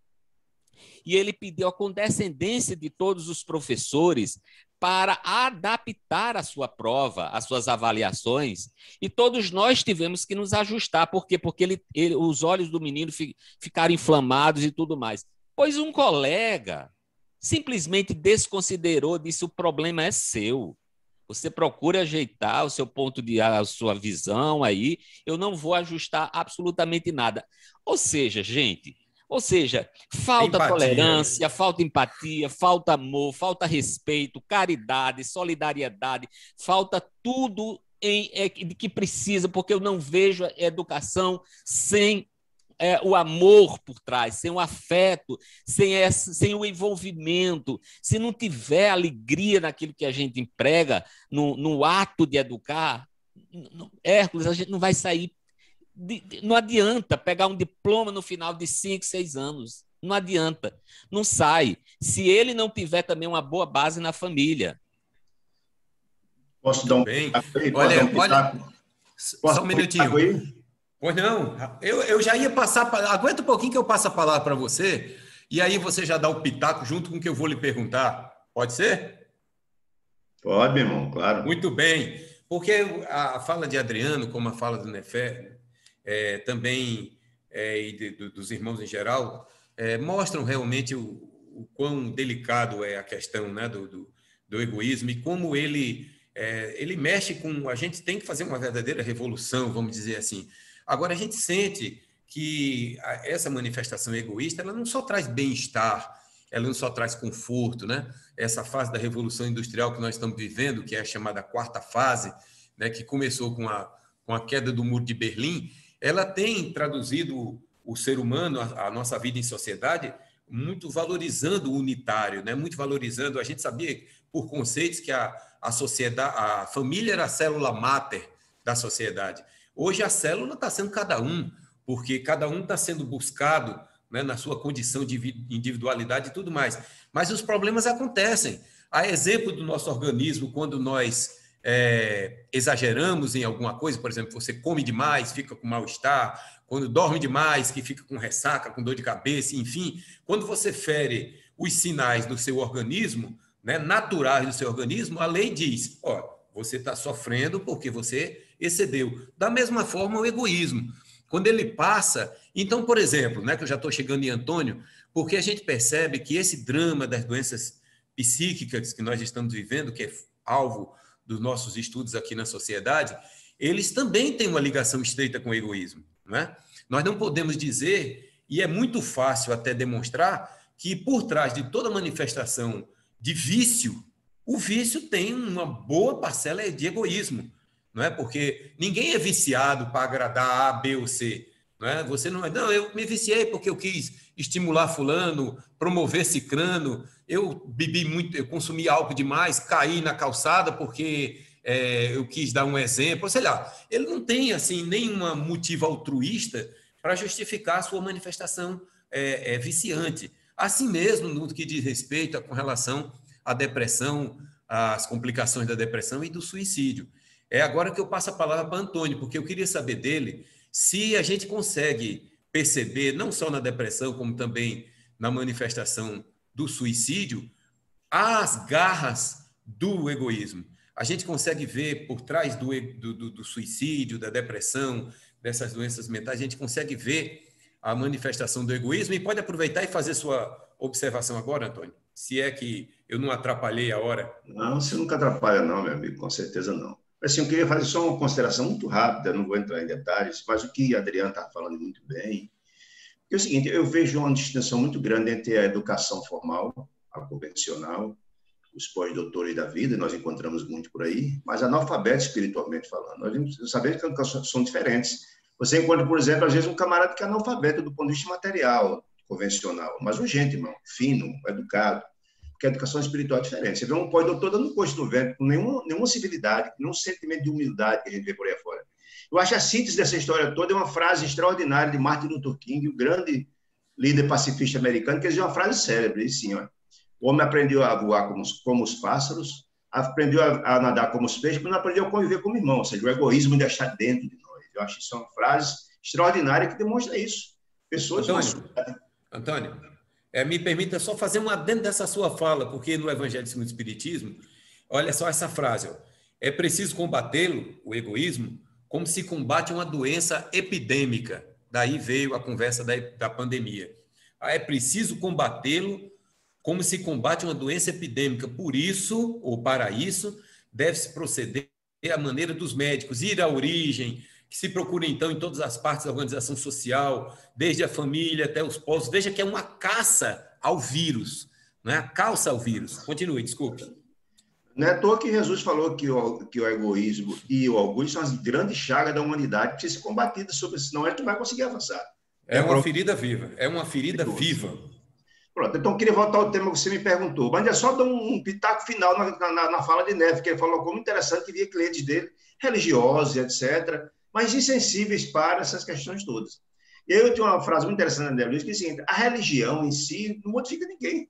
A: e ele pediu a condescendência de todos os professores para adaptar a sua prova, as suas avaliações, e todos nós tivemos que nos ajustar. Por quê? Porque os olhos do menino ficaram inflamados e tudo mais. Pois um colega simplesmente desconsiderou, disse: o problema é seu. Você procura ajeitar a sua visão aí, eu não vou ajustar absolutamente nada. Ou seja, gente, falta
C: Empatia,
A: tolerância, falta empatia, falta amor, falta respeito, caridade, solidariedade, falta tudo que precisa, porque eu não vejo a educação sem o amor por trás, sem o afeto, sem o envolvimento. Se não tiver alegria naquilo que a gente emprega no ato de educar, Hércules, a gente não vai sair. Não adianta pegar um diploma no final de 5, 6 anos. Não adianta. Não sai. Se ele não tiver também uma boa base na família.
B: Posso dar um
C: bem.
B: pitaco aí?
C: Olha, só um
B: minutinho.
C: minutinho. Pois não, eu já ia passar, aguenta um pouquinho que eu passo a palavra para você, e aí você já dá o pitaco junto com o que eu vou lhe perguntar. Pode ser?
B: Pode, meu irmão, claro.
C: Muito bem, porque a fala de Adriano, como a fala do Nefé, também, e dos irmãos em geral, mostram realmente o quão delicado é a questão, né, do egoísmo, e como ele mexe com... A gente tem que fazer uma verdadeira revolução, vamos dizer assim. Agora, a gente sente que essa manifestação egoísta, ela não só traz bem-estar, ela não só traz conforto, né? Essa fase da Revolução Industrial que nós estamos vivendo, que é a chamada quarta fase, né, que começou com a queda do Muro de Berlim, ela tem traduzido o ser humano, a nossa vida em sociedade, muito valorizando o unitário, né? Muito valorizando... A gente sabia, por conceitos, que a sociedade, a família era a célula máter da sociedade. Hoje a célula está sendo cada um, porque cada um está sendo buscado, né, na sua condição de individualidade e tudo mais. Mas os problemas acontecem. A exemplo do nosso organismo, quando nós exageramos em alguma coisa, por exemplo, você come demais, fica com mal-estar, quando dorme demais, que fica com ressaca, com dor de cabeça, enfim, quando você fere os sinais do seu organismo, né, naturais do seu organismo, a lei diz: ó, você está sofrendo porque você excedeu. Da mesma forma, o egoísmo. Quando ele passa... Então, por exemplo, né, que eu já estou chegando em Antônio, porque a gente percebe que esse drama das doenças psíquicas que nós estamos vivendo, que é alvo dos nossos estudos aqui na sociedade, eles também têm uma ligação estreita com o egoísmo, né? Nós não podemos dizer, e é muito fácil até demonstrar, que por trás de toda manifestação de vício, o vício tem uma boa parcela de egoísmo, não é? Porque ninguém é viciado para agradar A, B ou C, não é? Você não é, não, eu me viciei porque eu quis estimular fulano, promover cicrano, eu bebi muito, eu consumi álcool demais, caí na calçada porque eu quis dar um exemplo, sei lá. Ele não tem assim nenhum motivo altruísta para justificar a sua manifestação viciante. Assim mesmo, no que diz respeito com relação à depressão, às complicações da depressão e do suicídio. É agora que eu passo a palavra para Antônio, porque eu queria saber dele se a gente consegue perceber, não só na depressão, como também na manifestação do suicídio, as garras do egoísmo. A gente consegue ver por trás do suicídio, da depressão, dessas doenças mentais, a gente consegue ver a manifestação do egoísmo e pode aproveitar e fazer sua observação agora, Antônio, se é que eu não atrapalhei a hora.
B: Não, você nunca atrapalha não, meu amigo, com certeza não. Assim, eu queria fazer só uma consideração muito rápida, não vou entrar em detalhes, mas o que a Adriana está falando muito bem, é o seguinte, eu vejo uma distinção muito grande entre a educação formal, a convencional, os pós-doutores da vida, nós encontramos muito por aí, mas analfabeto espiritualmente falando. Nós sabemos que as educações são diferentes. Você encontra, por exemplo, às vezes um camarada que é analfabeto do ponto de vista material, convencional, mas um gente, irmão, fino, educado, porque a educação espiritual é diferente. Você vê um pós-doutor dando coxo no vento, com nenhuma civilidade, nenhum sentimento de humildade que a gente vê por aí fora. Eu acho a síntese dessa história toda é uma frase extraordinária de Martin Luther King, o grande líder pacifista americano, que dizia uma frase célebre, assim, ó, o homem aprendeu a voar como os pássaros, aprendeu a nadar como os peixes, mas não aprendeu a conviver como irmão, ou seja, o egoísmo ainda está dentro de nós. Eu acho isso uma frase extraordinária que demonstra isso. Pessoas...
C: Antônio, me permita só fazer um adendo dessa sua fala, porque no Evangelho segundo o Espiritismo, olha só essa frase, ó, é preciso combatê-lo, o egoísmo, como se combate uma doença epidêmica. Daí veio a conversa da pandemia. É preciso combatê-lo como se combate uma doença epidêmica. Por isso, ou para isso, deve-se proceder à maneira dos médicos, ir à origem, que se procure, então, em todas as partes da organização social, desde a família até os povos. Veja que é uma caça ao vírus, não é? A caça ao vírus. Continue, desculpe.
B: Não é à toa que Jesus falou que o egoísmo e o orgulho são as grandes chagas da humanidade que precisam ser combatidas, senão é que vai conseguir avançar.
C: É uma ferida viva, é uma ferida viva.
B: Pronto, então eu queria voltar ao tema que você me perguntou, mas é só dar um pitaco final na fala de Neves, que ele falou como interessante que via clientes dele, religiosos, etc., mas insensíveis para essas questões todas. E aí eu tenho uma frase muito interessante da André Luiz, que é o seguinte, a religião em si não modifica ninguém.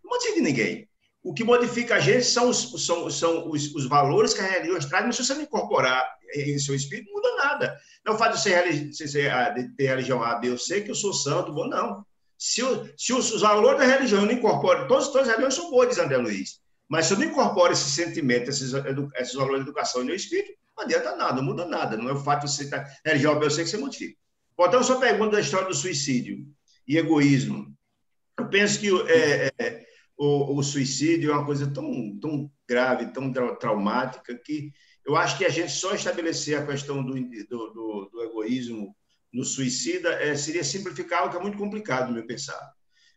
B: Não modifica ninguém. O que modifica a gente são os valores que a religião traz, mas se você não incorporar em seu espírito, não muda nada. Não faz de ter religião A, B ou C, que eu sou santo, bom, não. Se os valores da religião eu não incorporam, todas as religiões são boas, diz André Luiz, mas se eu não incorporo esse sentimento, esses valores de educação no meu espírito, não adianta nada, não muda nada. Não é o fato de você estar religião A, B ou C que você modifica. Voltando à sua pergunta da história do suicídio e egoísmo, eu penso que o suicídio é uma coisa tão grave, tão traumática, que eu acho que a gente só estabelecer a questão do egoísmo no suicida seria simplificar algo que é muito complicado, no meu pensar.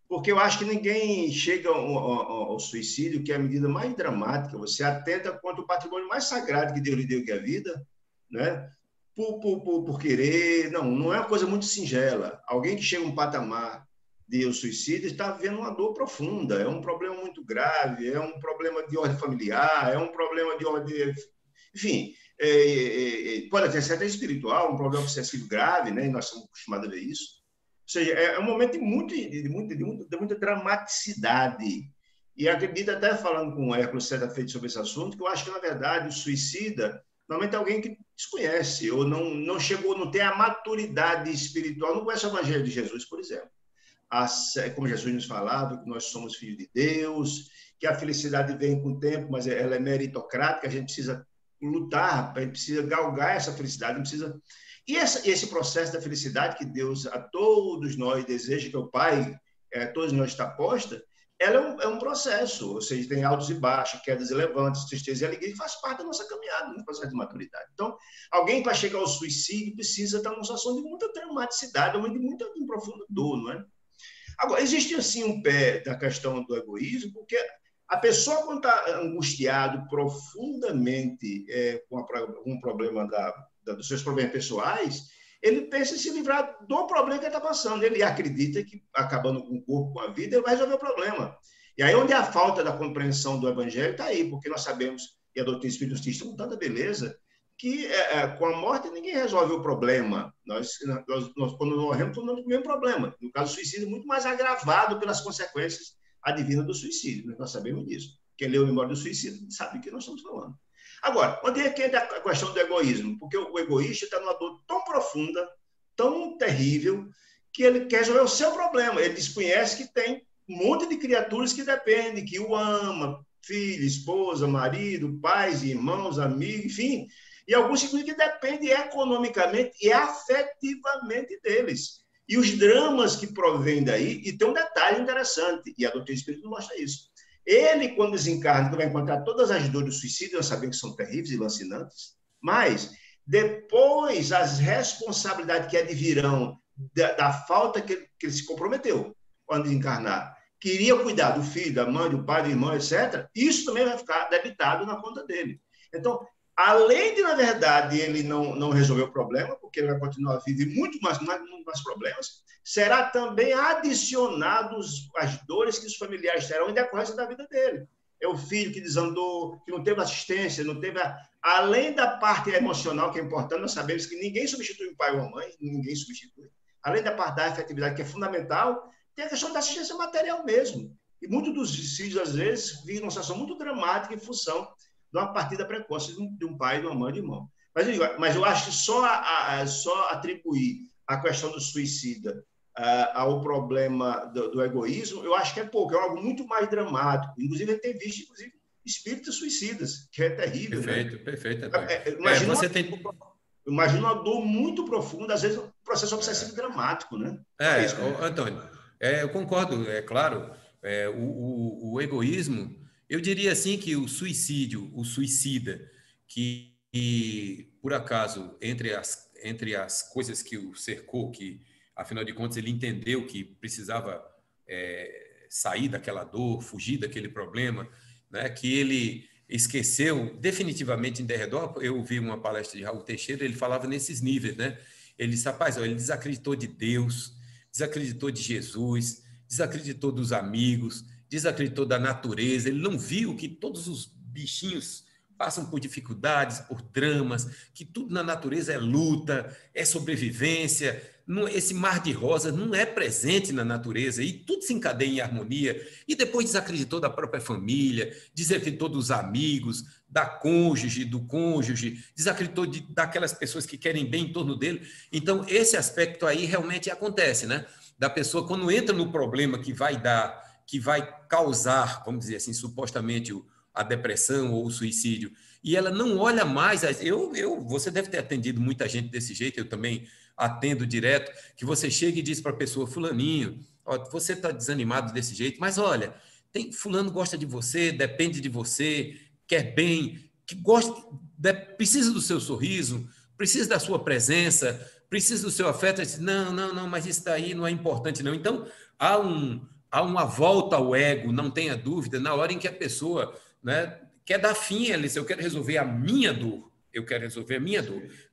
B: Porque eu acho que ninguém chega ao suicídio, que é a medida mais dramática, você atenta contra o patrimônio mais sagrado que Deus lhe deu, que é a vida, né? Por querer, não é uma coisa muito singela. Alguém que chega a um patamar de suicídio está vivendo uma dor profunda, é um problema muito grave, é um problema de ordem familiar, é um problema de ordem... Enfim, pode até ser até espiritual, um problema obsessivo grave, né? E nós somos acostumados a ver isso. Ou seja, é um momento de muita dramaticidade. E acredito, até falando com o Hércules certa feita sobre esse assunto, que eu acho que, na verdade, o suicida normalmente é alguém que desconhece, ou não chegou, não tem a maturidade espiritual, não conhece o Evangelho de Jesus, por exemplo. Como Jesus nos falava, que nós somos filhos de Deus, que a felicidade vem com o tempo, mas ela é meritocrática, a gente precisa lutar, a gente precisa galgar essa felicidade, não precisa... E esse processo da felicidade que Deus a todos nós deseja, que o Pai a todos nós está posta, ela é um processo, ou seja, tem altos e baixos, quedas e levantes, tristeza e alegria, e faz parte da nossa caminhada no processo de maturidade. Então, alguém para chegar ao suicídio precisa estar numa situação de muita dramaticidade, de muita profunda dor, não é? Agora, existe assim um pé da questão do egoísmo, porque a pessoa, quando está angustiado profundamente com um problema dos seus problemas pessoais, ele pensa em se livrar do problema que ele está passando. Ele acredita que, acabando com o corpo, com a vida, ele vai resolver o problema. E aí, onde a falta da compreensão do evangelho está aí, porque nós sabemos, e a doutrina espiritista com tanta beleza, que com a morte ninguém resolve o problema. Nós quando morremos, estamos com o mesmo problema. No caso do suicídio, muito mais agravado pelas consequências advindas do suicídio. Nós sabemos disso. Quem leu o Memória do Suicídio sabe o que nós estamos falando. Agora, onde é que entra a questão do egoísmo? Porque o egoísta está numa dor tão profunda, tão terrível, que ele quer resolver o seu problema. Ele desconhece que tem um monte de criaturas que dependem, que o ama, filho, esposa, marido, pais, irmãos, amigos, enfim. E alguns que dependem economicamente e afetivamente deles. E os dramas que provêm daí, e tem um detalhe interessante, e a doutrina espírita mostra isso. Ele, quando desencarna, vai encontrar todas as dores do suicídio, nós sabemos que são terríveis e lancinantes, mas depois as responsabilidades que advirão da falta que ele se comprometeu quando desencarnar, queria cuidar do filho, da mãe, do pai, do irmão, etc., isso também vai ficar debitado na conta dele. Então, além de, na verdade, ele não resolver o problema, porque ele vai continuar a viver muito mais problemas, será também adicionados as dores que os familiares terão em decorrência da vida dele. É o filho que desandou, que não teve assistência, não teve... Além da parte emocional, que é importante, nós sabemos que ninguém substitui um pai ou uma mãe, ninguém substitui. Além da parte da afetividade, que é fundamental, tem a questão da assistência material mesmo. E muitos dos suicídios, às vezes, vivem uma situação muito dramática em função de uma partida precoce de um pai, de uma mãe, de um irmão. Mas eu acho que só atribuir a questão do suicida ao problema do egoísmo, eu acho que é pouco, é algo muito mais dramático. Inclusive, ele tem visto espíritos suicidas, que é terrível.
C: Perfeito,
B: né?
C: Perfeito.
B: Imagina uma dor muito profunda, às vezes um processo obsessivo dramático, né?
C: Antônio, eu concordo, é claro, o egoísmo, eu diria assim que o suicida, que por acaso, entre as coisas que o cercou, que afinal de contas ele entendeu que precisava sair daquela dor, fugir daquele problema, né, que ele esqueceu definitivamente em derredor. Eu ouvi uma palestra de Raul Teixeira, ele falava nesses níveis, né? Ele disse, rapaz, ele desacreditou de Deus, desacreditou de Jesus, desacreditou dos amigos, desacreditou da natureza, ele não viu que todos os bichinhos passam por dificuldades, por dramas, que tudo na natureza é luta, é sobrevivência, esse mar de rosas não é presente na natureza e tudo se encadeia em harmonia. E depois desacreditou da própria família, desacreditou dos amigos, da cônjuge, do cônjuge, desacreditou daquelas pessoas que querem bem em torno dele. Então, esse aspecto aí realmente acontece, né? Da pessoa, quando entra no problema que vai causar, vamos dizer assim, supostamente a depressão ou o suicídio, e ela não olha mais. Você deve ter atendido muita gente desse jeito, eu também atendo direto, que você chega e diz para a pessoa, fulaninho, ó, você está desanimado desse jeito, mas olha, fulano gosta de você, depende de você, quer bem, que gosta, precisa do seu sorriso, precisa da sua presença, precisa do seu afeto. Não, mas isso daí não é importante não. Então, há uma volta ao ego, não tenha dúvida, na hora em que a pessoa, né, quer dar fim, ela diz, eu quero resolver a minha dor,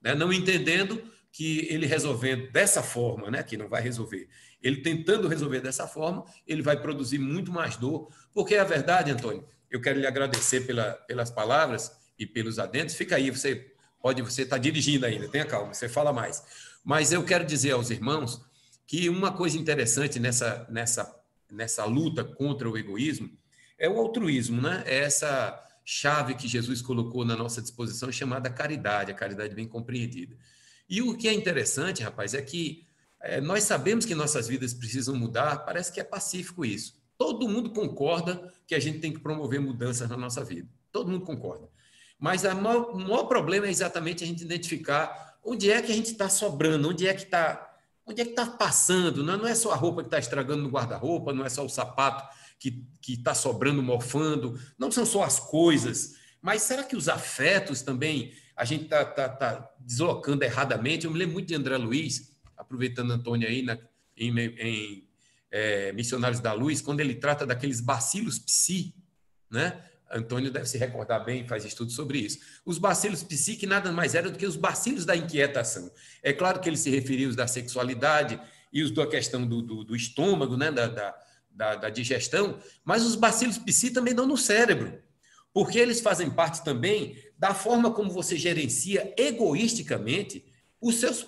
C: né, não entendendo que ele resolvendo dessa forma, né, que não vai resolver, ele tentando resolver dessa forma, ele vai produzir muito mais dor, porque a verdade, Antônio, eu quero lhe agradecer pelas palavras e pelos adendos. Fica aí, você está dirigindo ainda, tenha calma, você fala mais. Mas eu quero dizer aos irmãos que uma coisa interessante nessa luta contra o egoísmo é o altruísmo, né? É essa chave que Jesus colocou na nossa disposição chamada caridade, a caridade bem compreendida. E o que é interessante, rapaz, é que nós sabemos que nossas vidas precisam mudar, parece que é pacífico isso. Todo mundo concorda que a gente tem que promover mudanças na nossa vida. Todo mundo concorda. Mas o maior problema é exatamente a gente identificar onde é que a gente está sobrando, onde é que está passando. Não é só a roupa que está estragando no guarda-roupa, não é só o sapato que está sobrando, mofando, não são só as coisas. Mas será que os afetos também a gente está deslocando erradamente? Eu me lembro muito de André Luiz, aproveitando Antônio aí Missionários da Luz, quando ele trata daqueles bacilos psi, né? Antônio deve se recordar bem, faz estudo sobre isso. Os bacilos psi, que nada mais eram do que os bacilos da inquietação. É claro que ele se referia aos da sexualidade e os da questão do estômago, né? Da digestão, mas os bacilos psi também dão no cérebro, porque eles fazem parte também da forma como você gerencia egoisticamente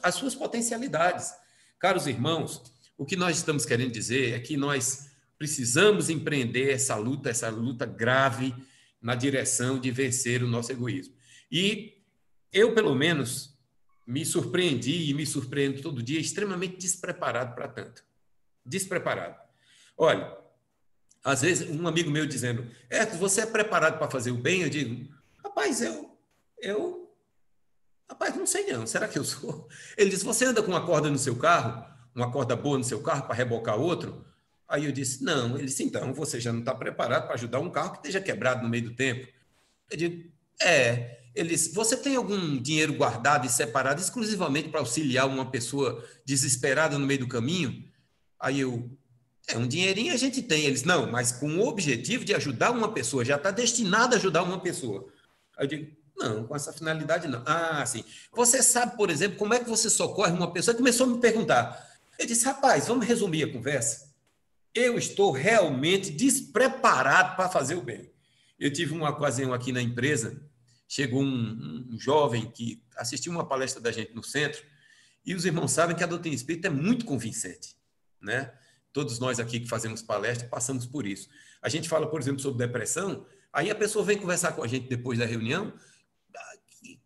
C: as suas potencialidades. Caros irmãos, o que nós estamos querendo dizer é que nós precisamos empreender essa luta grave na direção de vencer o nosso egoísmo. E eu, pelo menos, me surpreendi e me surpreendo todo dia extremamente despreparado para tanto. Despreparado. Olha, às vezes um amigo meu dizendo, você é preparado para fazer o bem? Eu digo, rapaz, rapaz, não sei não, será que eu sou? Ele diz, você anda com uma corda no seu carro, uma corda boa no seu carro para rebocar outro? Aí eu disse, não. Ele disse, então, você já não está preparado para ajudar um carro que esteja quebrado no meio do tempo. Eu digo, Ele disse, você tem algum dinheiro guardado e separado exclusivamente para auxiliar uma pessoa desesperada no meio do caminho? Aí um dinheirinho a gente tem. Eles, não, mas com o objetivo de ajudar uma pessoa, já está destinado a ajudar uma pessoa. Aí eu digo, não, com essa finalidade não. Ah, sim. Você sabe, por exemplo, como é que você socorre uma pessoa? Começou a me perguntar. Eu disse, rapaz, vamos resumir a conversa. Eu estou realmente despreparado para fazer o bem. Eu tive uma ocasião aqui na empresa, chegou um jovem que assistiu uma palestra da gente no centro, e os irmãos sabem que a doutrina espírita é muito convincente, né? Todos nós aqui que fazemos palestra passamos por isso. A gente fala, por exemplo, sobre depressão, aí a pessoa vem conversar com a gente depois da reunião,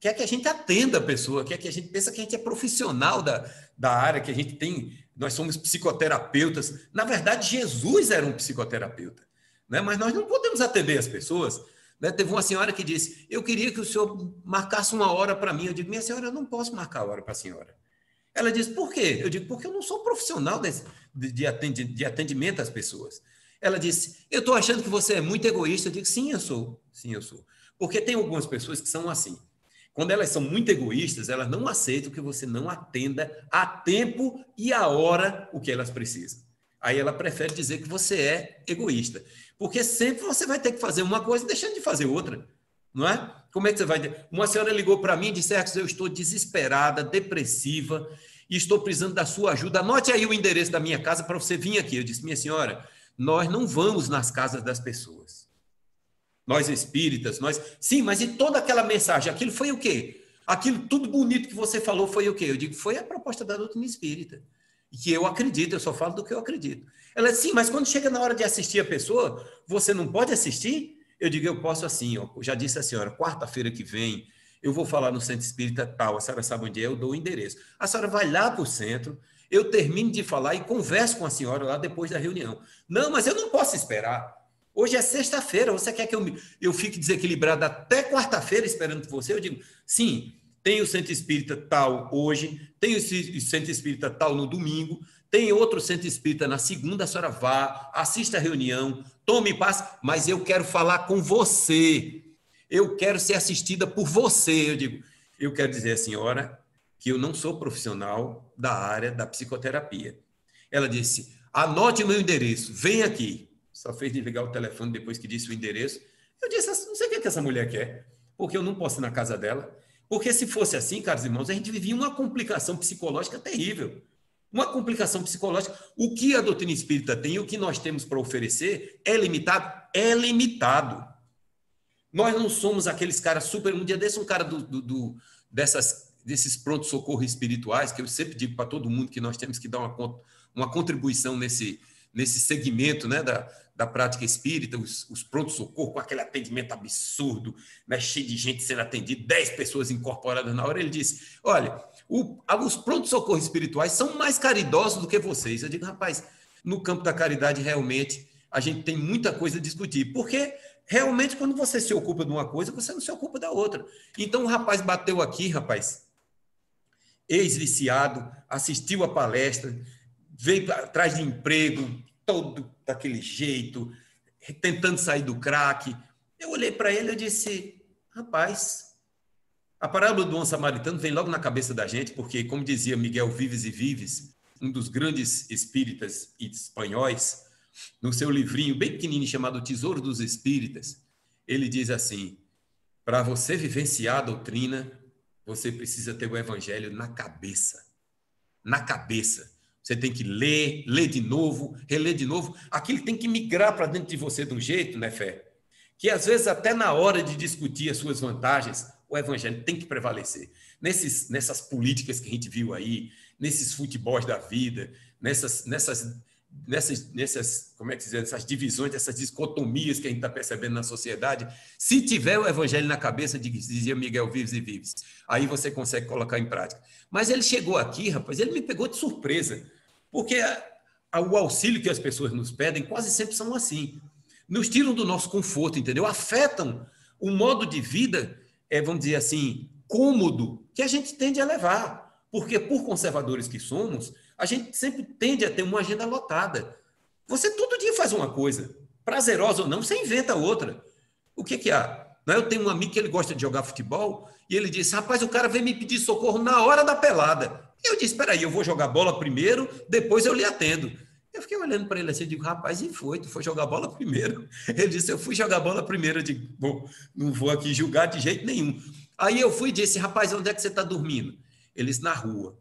C: quer que a gente atenda a pessoa, quer que a gente pensa que a gente é profissional da área, que a gente tem, nós somos psicoterapeutas. Na verdade, Jesus era um psicoterapeuta, né? Mas nós não podemos atender as pessoas, né? Teve uma senhora que disse, eu queria que o senhor marcasse uma hora para mim. Eu digo, minha senhora, eu não posso marcar a hora para a senhora. Ela disse, por quê? Eu digo, porque eu não sou profissional de atendimento às pessoas. Ela disse, eu estou achando que você é muito egoísta. Eu digo, sim, eu sou. Sim, eu sou. Porque tem algumas pessoas que são assim. Quando elas são muito egoístas, elas não aceitam que você não atenda a tempo e a hora o que elas precisam. Aí ela prefere dizer que você é egoísta. Porque sempre você vai ter que fazer uma coisa deixando de fazer outra. Não é? Como é que você vai... Uma senhora ligou para mim e disse, eu estou desesperada, depressiva e estou precisando da sua ajuda. Anote aí o endereço da minha casa para você vir aqui. Eu disse, minha senhora, nós não vamos nas casas das pessoas. Nós espíritas, Sim, mas e toda aquela mensagem? Aquilo foi o quê? Aquilo tudo bonito que você falou foi o quê? Eu digo, foi a proposta da doutrina espírita. E que eu acredito, eu só falo do que eu acredito. Ela disse, sim, mas quando chega na hora de assistir a pessoa, você não pode assistir? Eu digo, eu posso assim, ó. Já disse a senhora, quarta-feira que vem, eu vou falar no centro espírita tal, a senhora sabe onde é, eu dou o endereço. A senhora vai lá para o centro, eu termino de falar e converso com a senhora lá depois da reunião. Não, mas eu não posso esperar. Hoje é sexta-feira, você quer que eu fique desequilibrado até quarta-feira esperando por você? Eu digo, sim, tem o centro espírita tal hoje, tem o centro espírita tal no domingo, tem outro centro espírita na segunda, a senhora vá, assista a reunião, tome paz, mas eu quero falar com você, eu quero ser assistida por você. Eu digo, eu quero dizer à senhora que eu não sou profissional da área da psicoterapia. Ela disse, anote o meu endereço, vem aqui. Só fez desligar o telefone depois que disse o endereço. Eu disse, não sei o que essa mulher quer, porque eu não posso ir na casa dela. Porque se fosse assim, caros irmãos, a gente vivia uma complicação psicológica terrível. Uma complicação psicológica. O que a doutrina espírita tem, o que nós temos para oferecer, é limitado? É limitado. Nós não somos aqueles caras super... Um dia desse, um cara desses pronto-socorro espirituais, que eu sempre digo para todo mundo que nós temos que dar uma contribuição nesse segmento, né, da prática espírita, os pronto-socorro, com aquele atendimento absurdo, né, cheio de gente sendo atendida, 10 pessoas incorporadas na hora. Ele disse, olha, os pronto-socorro espirituais são mais caridosos do que vocês. Eu digo, rapaz, no campo da caridade, realmente, a gente tem muita coisa a discutir, porque realmente, quando você se ocupa de uma coisa, você não se ocupa da outra. Então, o rapaz bateu aqui, ex-viciado, assistiu a palestra, veio atrás de emprego, todo daquele jeito, tentando sair do crack. Eu olhei para ele e disse, rapaz, a parábola do bom samaritano vem logo na cabeça da gente, porque, como dizia Miguel Vives e Vives, um dos grandes espíritas espanhóis, no seu livrinho bem pequenininho chamado Tesouro dos Espíritas, ele diz assim: para você vivenciar a doutrina, você precisa ter o evangelho na cabeça. Na cabeça. Você tem que ler, ler de novo, reler de novo. Aquilo tem que migrar para dentro de você de um jeito, né, Fé? Que às vezes até na hora de discutir as suas vantagens, o evangelho tem que prevalecer. Nessas políticas que a gente viu aí, nesses futebols da vida, nessas como é que se diz, essas divisões, essas dicotomias que a gente está percebendo na sociedade, se tiver o evangelho na cabeça, dizia Miguel Vives e Vives, aí você consegue colocar em prática. Mas ele chegou aqui, rapaz, ele me pegou de surpresa, porque o auxílio que as pessoas nos pedem quase sempre são assim, nos tiram do nosso conforto, entendeu? Afetam o modo de vida, vamos dizer assim, cômodo, que a gente tende a levar, porque por conservadores que somos, a gente sempre tende a ter uma agenda lotada. Você todo dia faz uma coisa, prazerosa ou não, você inventa outra. O que há? Eu tenho um amigo que ele gosta de jogar futebol e ele disse, rapaz, o cara veio me pedir socorro na hora da pelada. E eu disse, espera aí, eu vou jogar bola primeiro, depois eu lhe atendo. Eu fiquei olhando para ele assim, eu digo, rapaz, e foi? Tu foi jogar bola primeiro? Ele disse, eu fui jogar bola primeiro. Eu digo, bom, não vou aqui julgar de jeito nenhum. Aí eu fui e disse, rapaz, onde é que você está dormindo? Ele disse, na rua.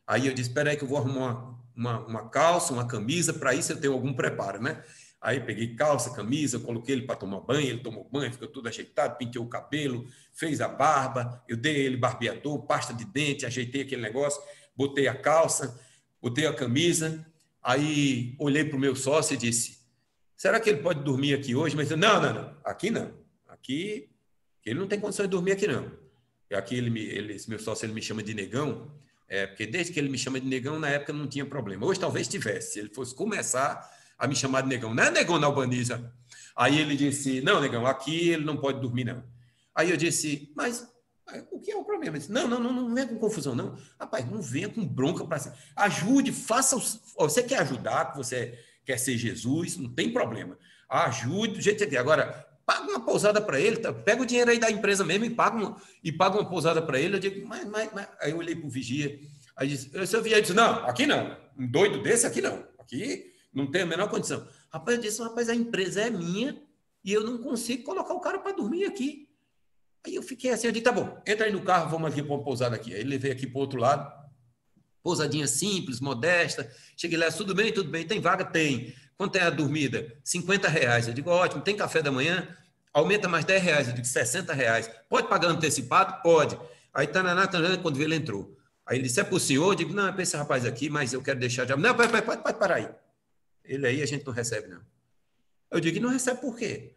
C: Aí eu disse, espera aí que eu vou arrumar uma calça, uma camisa, para isso eu tenho algum preparo, né? Aí peguei calça, camisa, coloquei ele para tomar banho, ele tomou banho, ficou tudo ajeitado, pintei o cabelo, fez a barba, eu dei ele barbeador, pasta de dente, ajeitei aquele negócio, botei a calça, botei a camisa, aí olhei para o meu sócio e disse, será que ele pode dormir aqui hoje? Mas não, aqui não, aqui ele não tem condições de dormir aqui não. E aqui esse meu sócio ele me chama de negão, porque desde que ele me chama de negão, na época não tinha problema. Hoje talvez tivesse, se ele fosse começar a me chamar de negão. Não é negão na Albaniza. Aí ele disse, não, negão, aqui ele não pode dormir, não. Aí eu disse, mas o que é o problema? Ele disse, não venha com confusão, não. Rapaz, não venha com bronca para cima. Ajude, faça... Você quer ajudar, você quer ser Jesus, não tem problema. Ajude do jeito que você quer. Agora, paga uma pousada para ele, tá? Pega o dinheiro aí da empresa mesmo e paga uma pousada para ele. Eu digo, mas... Aí eu olhei para o vigia, aí disse, o vigia disse, não, aqui não. Um doido desse aqui não. Aqui não tem a menor condição. Rapaz, eu disse, rapaz, a empresa é minha e eu não consigo colocar o cara para dormir aqui. Aí eu fiquei assim, eu disse, tá bom, entra aí no carro, vamos aqui para uma pousada aqui. Aí ele levei aqui para o outro lado, pousadinha simples, modesta. Cheguei lá, tudo bem, tem vaga? Tem. Quanto é a dormida? R$50. Eu digo, ótimo, tem café da manhã? Aumenta mais R$10. Eu digo, R$60. Pode pagar antecipado? Pode. Aí, quando ele entrou. Aí ele disse, é para o senhor? Eu digo, não, é para esse rapaz aqui, mas eu quero deixar de... Não, pode parar aí. Ele aí a gente não recebe, não. Eu digo, não recebe por quê?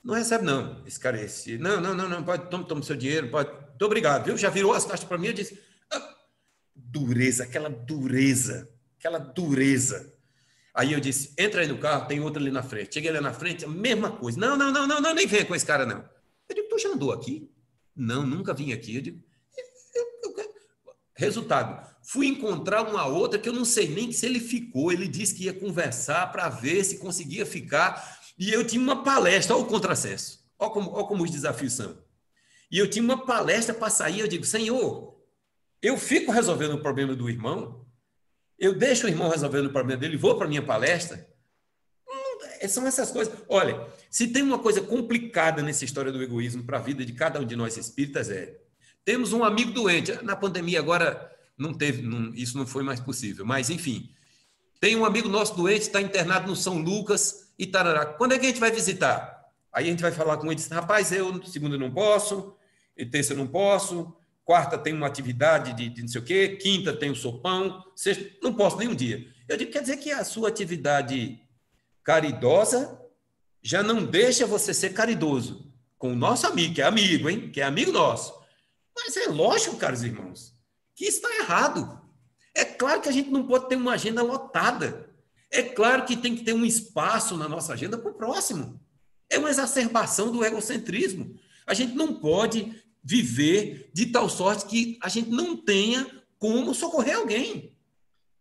C: Não recebe, não. Esse cara, não, pode, toma seu dinheiro, pode. Muito obrigado, viu? Já virou as costas para mim, eu disse, dureza, aquela dureza. Aí eu disse, entra aí no carro, tem outro ali na frente. Cheguei lá na frente, a mesma coisa. Não, nem venha com esse cara, não. Eu digo, tu já andou aqui? Não, nunca vim aqui. Eu digo, resultado, fui encontrar uma outra que eu não sei nem se ele ficou. Ele disse que ia conversar para ver se conseguia ficar. E eu tinha uma palestra, olha o contrassenso. Olha como os desafios são. E eu tinha uma palestra para sair. Eu digo, Senhor, eu fico resolvendo o problema do irmão, eu deixo o irmão resolvendo o problema dele e vou para a minha palestra. São essas coisas. Olha, se tem uma coisa complicada nessa história do egoísmo para a vida de cada um de nós espíritas temos um amigo doente. Na pandemia agora isso não foi mais possível, mas enfim, tem um amigo nosso doente, está internado no São Lucas e tarará. Quando é que a gente vai visitar? Aí a gente vai falar com ele, diz, rapaz, eu segunda não posso, terça não posso, quarta tem uma atividade de não sei o quê, quinta tem o sopão, sexta não posso nenhum dia. Eu digo, quer dizer que a sua atividade caridosa já não deixa você ser caridoso com o nosso amigo, que é amigo, hein? Que é amigo nosso. Mas é lógico, caros irmãos, que isso está errado. É claro que a gente não pode ter uma agenda lotada. É claro que tem que ter um espaço na nossa agenda para o próximo. É uma exacerbação do egocentrismo. A gente não pode viver de tal sorte que a gente não tenha como socorrer alguém.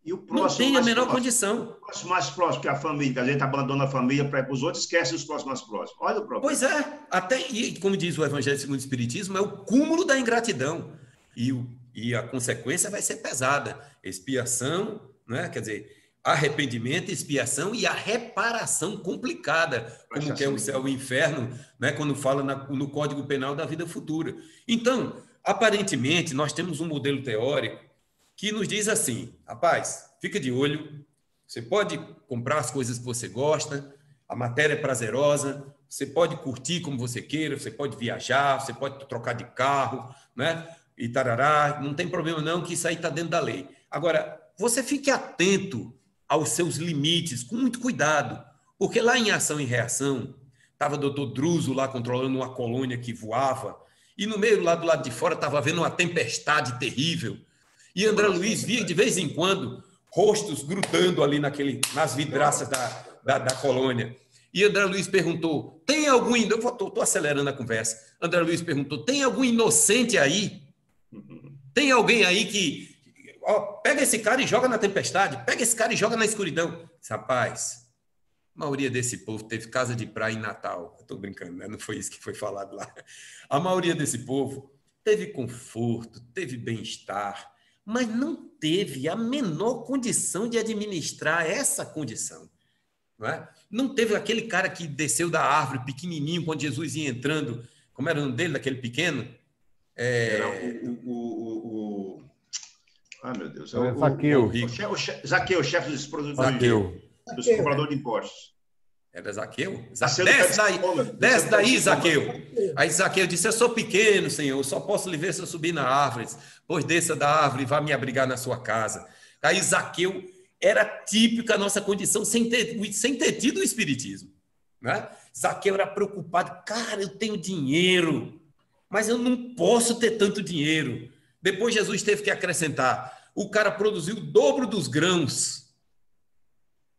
B: E o próximo,
C: não tem a menor condição.
B: O próximo mais próximo que a família, que a gente abandona a família para ir para os outros, esquece os próximos mais próximos. Olha o problema.
C: Pois é, e como diz o Evangelho segundo o Espiritismo, é o cúmulo da ingratidão. E a consequência vai ser pesada. Expiação né? Quer dizer, arrependimento, expiação e a reparação complicada, como que é o céu e o inferno, né? Quando fala no Código Penal da vida futura. Então, aparentemente, nós temos um modelo teórico que nos diz assim, rapaz, fica de olho, você pode comprar as coisas que você gosta, a matéria é prazerosa, você pode curtir como você queira, você pode viajar, você pode trocar de carro, né? E tarará, não tem problema não, que isso aí está dentro da lei. Agora, você fique atento aos seus limites, com muito cuidado, porque lá em Ação e Reação, estava o doutor Druso lá controlando uma colônia que voava, e no meio, lá do lado de fora, estava havendo uma tempestade terrível, e André Luiz via de vez em quando rostos grudando ali nas vidraças da colônia. E André Luiz perguntou, tem algum... Eu estou acelerando a conversa. André Luiz perguntou, tem algum inocente aí? Tem alguém aí que... Ó, pega esse cara e joga na tempestade, pega esse cara e joga na escuridão. Rapaz, a maioria desse povo teve casa de praia em Natal. Estou brincando, né? Não foi isso que foi falado lá. A maioria desse povo teve conforto, teve bem-estar, mas não teve a menor condição de administrar essa condição. Não é? Não teve aquele cara que desceu da árvore pequenininho quando Jesus ia entrando. Como era o nome dele, daquele pequeno?
B: Era meu Deus.
G: Zaqueu.
B: Zaqueu, chefe dos produtores, dos cobradores de impostos.
C: Era Zaqueu?
B: Desce
C: daí, Zaqueu. Aí Zaqueu disse, eu sou pequeno, Senhor, eu só posso lhe ver se eu subir na árvore. Pois desça da árvore e vá me abrigar na sua casa. Aí Zaqueu era típica a nossa condição sem ter tido o espiritismo. Né? Zaqueu era preocupado, cara, eu tenho dinheiro, mas eu não posso ter tanto dinheiro. Depois Jesus teve que acrescentar, o cara produziu o dobro dos grãos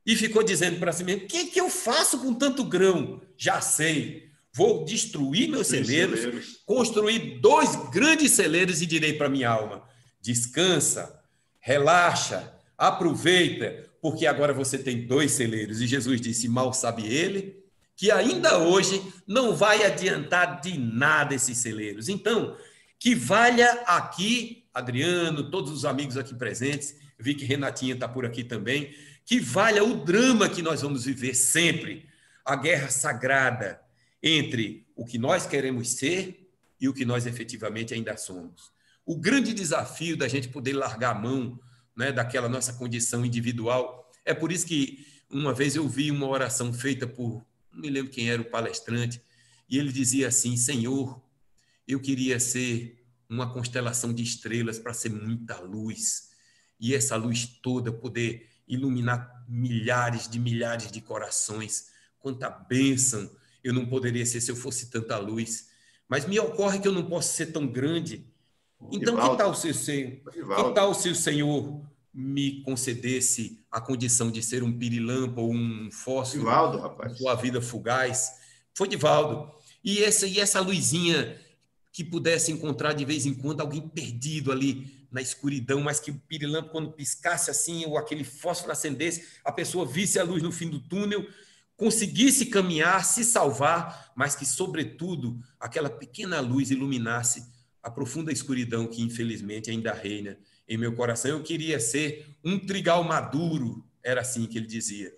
C: e ficou dizendo para si mesmo, o que eu faço com tanto grão? Já sei, vou destruir meus celeiros, construir 2 grandes celeiros e direi para minha alma, descansa, relaxa, aproveita, porque agora você tem 2 celeiros. E Jesus disse, mal sabe ele, que ainda hoje não vai adiantar de nada esses celeiros. Então, que valha aqui, Adriano, todos os amigos aqui presentes, vi que Renatinha está por aqui também, que valha o drama que nós vamos viver sempre, a guerra sagrada entre o que nós queremos ser e o que nós efetivamente ainda somos. O grande desafio da gente poder largar a mão, né, daquela nossa condição individual. É por isso que uma vez eu vi uma oração feita por, não me lembro quem era o palestrante, e ele dizia assim, Senhor, eu queria ser uma constelação de estrelas para ser muita luz, e essa luz toda poder iluminar milhares de corações. Quanta bênção eu não poderia ser se eu fosse tanta luz. Mas me ocorre que eu não posso ser tão grande. Então, que tal se o Senhor me concedesse a condição de ser um pirilampo ou um fósforo na sua vida fugaz? Foi Divaldo. E essa luzinha que pudesse encontrar de vez em quando alguém perdido ali na escuridão, mas que o pirilampo, quando piscasse assim, ou aquele fósforo acendesse, a pessoa visse a luz no fim do túnel, conseguisse caminhar, se salvar, mas que, sobretudo, aquela pequena luz iluminasse a profunda escuridão que, infelizmente, ainda reina em meu coração. Eu queria ser um trigal maduro, era assim que ele dizia.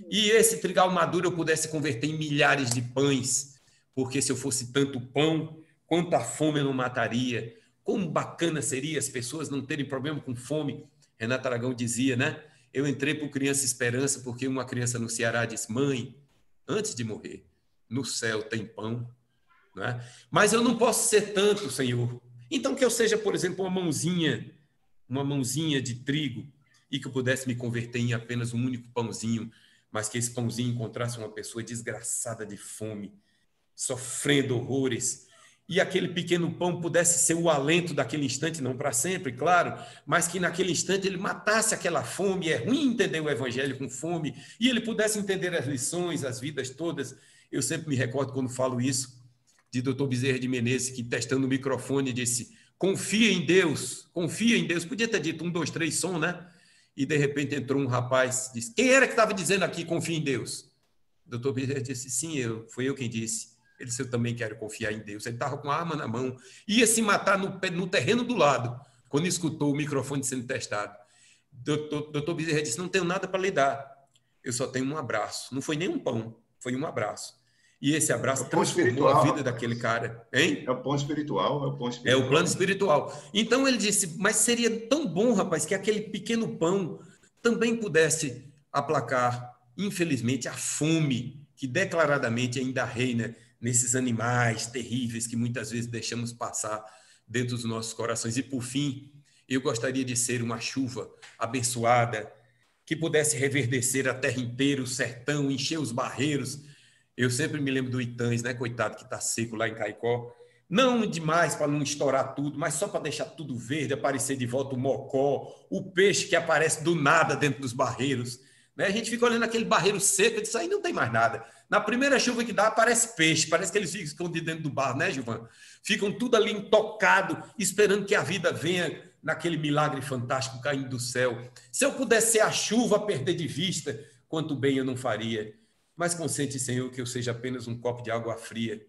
C: E esse trigal maduro eu pudesse converter em milhares de pães, porque se eu fosse tanto pão, quanta fome eu não mataria. Como bacana seria as pessoas não terem problema com fome. Renato Aragão dizia, né? Eu entrei para o Criança Esperança porque uma criança no Ceará disse, mãe, antes de morrer, no céu tem pão. Né? Mas eu não posso ser tanto, Senhor. Então que eu seja, por exemplo, uma mãozinha de trigo e que eu pudesse me converter em apenas um único pãozinho, mas que esse pãozinho encontrasse uma pessoa desgraçada de fome, sofrendo horrores, e aquele pequeno pão pudesse ser o alento daquele instante, não para sempre, claro, mas que naquele instante ele matasse aquela fome. É ruim entender o evangelho com fome, e ele pudesse entender as lições, as vidas todas. Eu sempre me recordo, quando falo isso, de Dr. Bezerra de Menezes, que testando o microfone disse, confia em Deus. Podia ter dito 1, 2, 3, som, né? E de repente entrou um rapaz, disse, quem era que estava dizendo aqui, confia em Deus? O Dr. Bezerra disse, sim, foi eu quem disse. Ele disse, eu também quero confiar em Deus. Ele estava com a arma na mão, ia se matar no terreno do lado, quando escutou o microfone sendo testado. Doutor Bezerra disse, não tenho nada para lhe dar, eu só tenho um abraço. Não foi nem um pão, foi um abraço. E esse abraço transformou a vida daquele cara. Hein?
B: É o pão espiritual, é o pão espiritual.
C: É o plano espiritual. Então ele disse, mas seria tão bom, rapaz, que aquele pequeno pão também pudesse aplacar, infelizmente, a fome que declaradamente ainda reina nesses animais terríveis que muitas vezes deixamos passar dentro dos nossos corações. E, por fim, eu gostaria de ser uma chuva abençoada que pudesse reverdecer a terra inteira, o sertão, encher os barreiros. Eu sempre me lembro do Itãs, né, coitado, que está seco lá em Caicó. Não demais para não estourar tudo, mas só para deixar tudo verde, aparecer de volta o mocó, o peixe que aparece do nada dentro dos barreiros. Né? A gente fica olhando aquele barreiro seco e diz, aí não tem mais nada. Na primeira chuva que dá, aparece peixe, parece que eles ficam escondidos dentro do barro, né, Gilvan? Ficam tudo ali intocado, esperando que a vida venha naquele milagre fantástico caindo do céu. Se eu pudesse ser a chuva a perder de vista, quanto bem eu não faria. Mas consente, Senhor, que eu seja apenas um copo de água fria,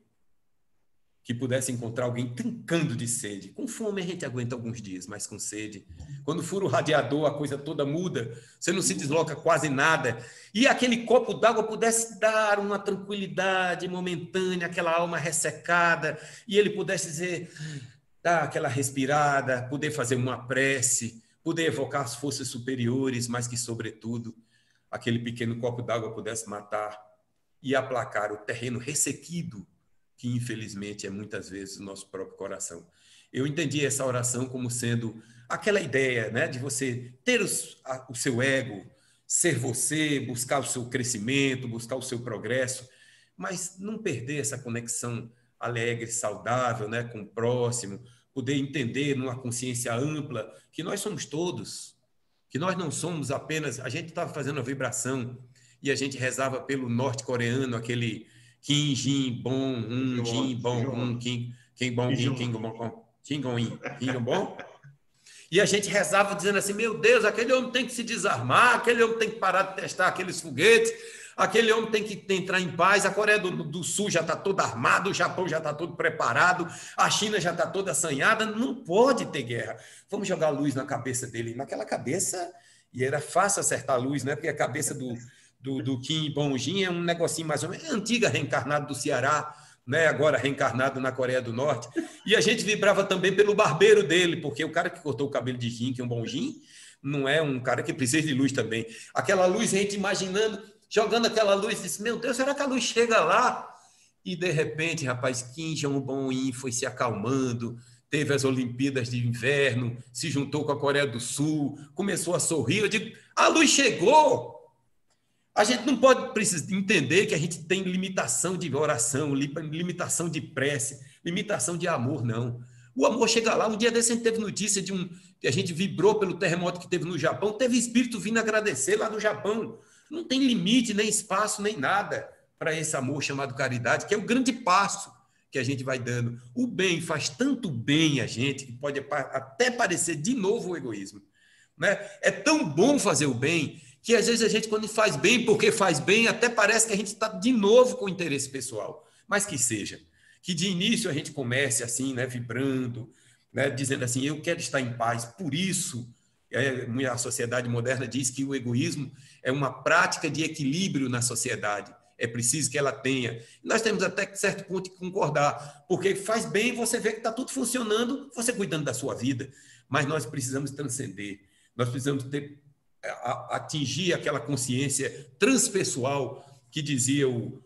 C: que pudesse encontrar alguém trincando de sede. Com fome a gente aguenta alguns dias, mas com sede. Quando fura o radiador, a coisa toda muda, você não se desloca quase nada. E aquele copo d'água pudesse dar uma tranquilidade momentânea, aquela alma ressecada, e ele pudesse dizer, dar aquela respirada, poder fazer uma prece, poder evocar as forças superiores, mas que, sobretudo, aquele pequeno copo d'água pudesse matar e aplacar o terreno ressequido, que infelizmente é muitas vezes o nosso próprio coração. Eu entendi essa oração como sendo aquela ideia, né, de você ter o seu ego, ser você, buscar o seu crescimento, buscar o seu progresso, mas não perder essa conexão alegre, saudável, né, com o próximo, poder entender numa consciência ampla que nós somos todos, que nós não somos apenas... A gente estava fazendo a vibração e a gente rezava pelo norte-coreano, aquele Kim Jin Bon, Jin Bon, Kim Bon, Kim Bon, Kim Bon. E a gente rezava dizendo assim, meu Deus, aquele homem tem que se desarmar, aquele homem tem que parar de testar aqueles foguetes, aquele homem tem que entrar em paz, a Coreia do Sul já está toda armada, o Japão já está todo preparado, a China já está toda assanhada, não pode ter guerra. Vamos jogar luz na cabeça dele. Naquela cabeça, e era fácil acertar a luz, né? Porque a cabeça do Kim Bong-jin é um negocinho mais ou menos, antiga, reencarnado do Ceará, né? Agora reencarnado na Coreia do Norte. E a gente vibrava também pelo barbeiro dele, porque o cara que cortou o cabelo de Kim Bong-jin não é um cara que precisa de luz também. Aquela luz, a gente imaginando, jogando aquela luz, disse, meu Deus, será que a luz chega lá? E, de repente, rapaz, Kim Jong-un foi se acalmando, teve as Olimpíadas de Inverno, se juntou com a Coreia do Sul, começou a sorrir. Eu digo, a luz chegou! A gente não pode entender que a gente tem limitação de oração, limitação de prece, limitação de amor, não. O amor chega lá. Um dia desse a gente teve notícia que a gente vibrou pelo terremoto que teve no Japão, teve espírito vindo agradecer lá no Japão. Não tem limite, nem espaço, nem nada para esse amor chamado caridade, que é o grande passo que a gente vai dando. O bem faz tanto bem a gente que pode até parecer de novo o egoísmo. Né? É tão bom fazer o bem que às vezes a gente, quando faz bem porque faz bem, até parece que a gente está de novo com interesse pessoal. Mas que seja. Que de início a gente comece assim, né, vibrando, né, dizendo assim, eu quero estar em paz. Por isso, a sociedade moderna diz que o egoísmo é uma prática de equilíbrio na sociedade. É preciso que ela tenha. Nós temos até certo ponto que concordar, porque faz bem, você vê que está tudo funcionando, você cuidando da sua vida. Mas nós precisamos transcender. Nós precisamos atingir aquela consciência transpessoal que dizia o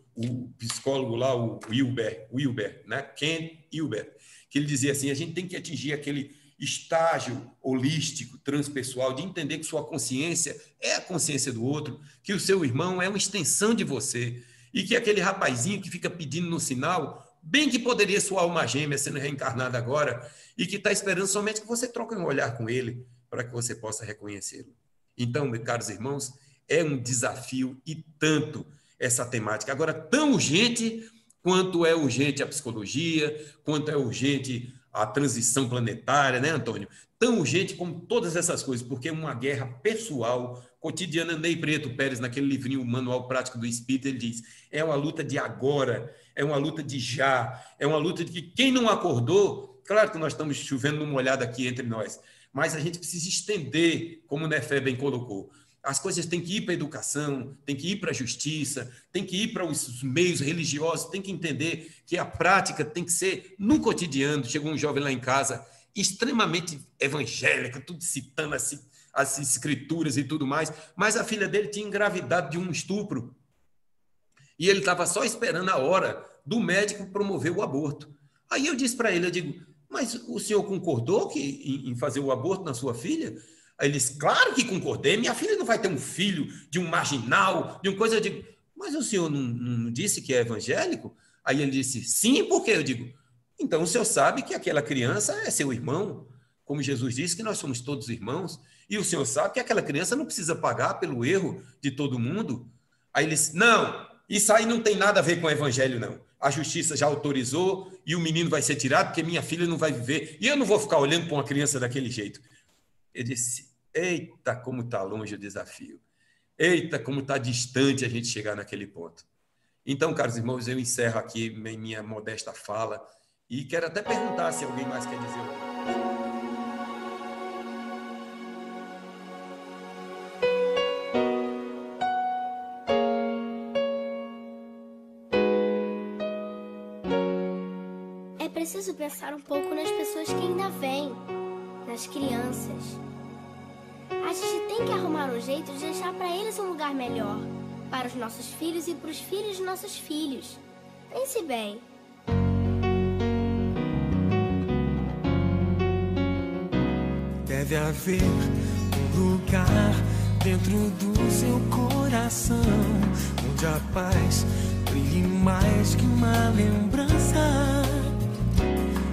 C: psicólogo lá, o Wilber, né? Ken Wilber, que ele dizia assim, a gente tem que atingir aquele estágio holístico, transpessoal, de entender que sua consciência é a consciência do outro, que o seu irmão é uma extensão de você, e que aquele rapazinho que fica pedindo no sinal, bem que poderia sua alma gêmea sendo reencarnada agora, e que está esperando somente que você troque um olhar com ele, para que você possa reconhecê-lo. Então, meus caros irmãos, é um desafio e tanto essa temática. Agora, tão urgente quanto é urgente a psicologia, quanto é urgente a transição planetária, né, Antônio? Tão urgente como todas essas coisas, porque é uma guerra pessoal, cotidiana. Ney Preto Pérez, naquele livrinho, o Manual Prático do Espírito, ele diz, é uma luta de agora, é uma luta de já, é uma luta de que quem não acordou, claro que nós estamos chovendo numa olhada aqui entre nós, mas a gente precisa estender, como o Nefé bem colocou. As coisas têm que ir para a educação, têm que ir para a justiça, têm que ir para os meios religiosos, têm que entender que a prática tem que ser no cotidiano. Chegou um jovem lá em casa, extremamente evangélica, tudo citando as escrituras e tudo mais, mas a filha dele tinha engravidado de um estupro. E ele estava só esperando a hora do médico promover o aborto. Aí eu disse para ele, eu digo, mas o senhor concordou em fazer o aborto na sua filha? Aí ele disse, claro que concordei, minha filha não vai ter um filho de um marginal, de uma coisa. Eu digo, mas o senhor não disse que é evangélico? Aí ele disse, sim, por quê? Eu digo, então o senhor sabe que aquela criança é seu irmão, como Jesus disse que nós somos todos irmãos, e o senhor sabe que aquela criança não precisa pagar pelo erro de todo mundo? Aí ele disse, não, isso aí não tem nada a ver com o evangelho, não. A justiça já autorizou e o menino vai ser tirado porque minha filha não vai viver, e eu não vou ficar olhando para uma criança daquele jeito. Eu disse, eita, como está longe o desafio. Eita, como está distante a gente chegar naquele ponto. Então, caros irmãos, eu encerro aqui minha modesta fala e quero até perguntar se alguém mais quer dizer alguma coisa.
G: É preciso pensar um pouco nas pessoas que ainda vêm, nas crianças. A gente tem que arrumar um jeito de deixar para eles um lugar melhor, para os nossos filhos e para os filhos de nossos filhos. Pense bem.
H: Deve haver um lugar dentro do seu coração, onde a paz brilhe mais que uma lembrança.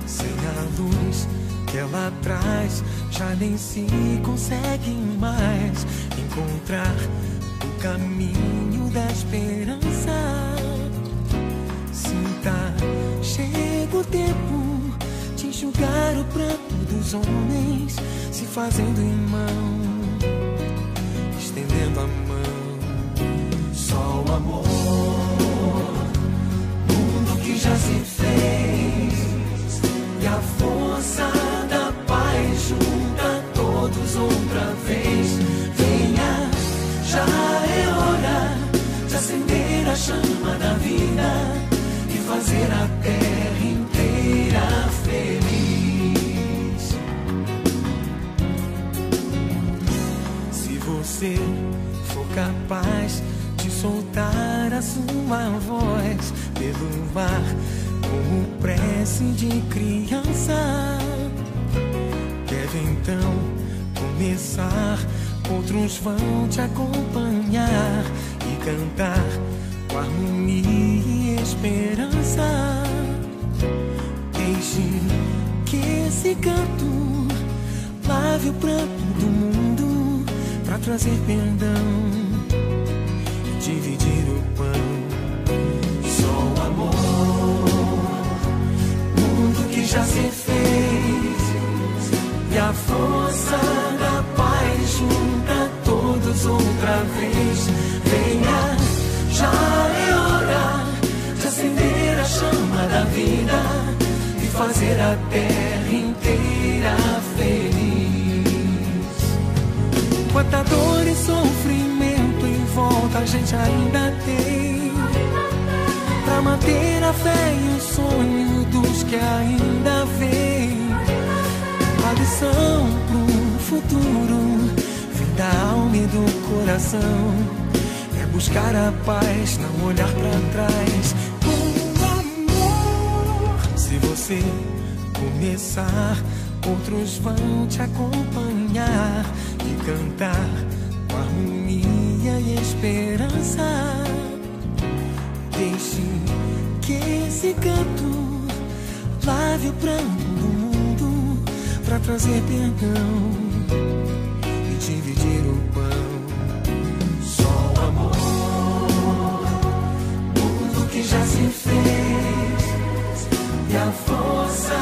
H: Sem a luz que ela traz, já nem se consegue mais encontrar o caminho da esperança. Sinta, chega o tempo de enxugar o pranto dos homens, se fazendo irmão, estendendo a mão. Só o amor, mundo que já se fez, e a força da paz junta todos outra vez. Venha, já é hora de acender a chama da vida e fazer a terra inteira feliz. Se você for capaz de soltar a sua voz pelo mar, como prece de criança, deve então começar. Outros vão te acompanhar e cantar com harmonia e esperança. Deixe que esse canto lave o pranto do mundo pra trazer perdão e dividir o pão. Só o amor, mundo que já se fez, e a força da paz junta todos outra vez. Venha, já é hora de acender a chama da vida e fazer a terra inteira feliz. Quanta dor e sofrimento em volta a gente ainda tem, pra manter a fé e o sonho dos que ainda vêm. A lição pro futuro vem da alma e do coração, é buscar a paz, não olhar pra trás. Com amor, se você começar, outros vão te acompanhar e cantar com harmonia e esperança. Deixe que esse canto lave o pranto do mundo pra trazer perdão e dividir o pão. Só o amor, mundo que já se fez, e a força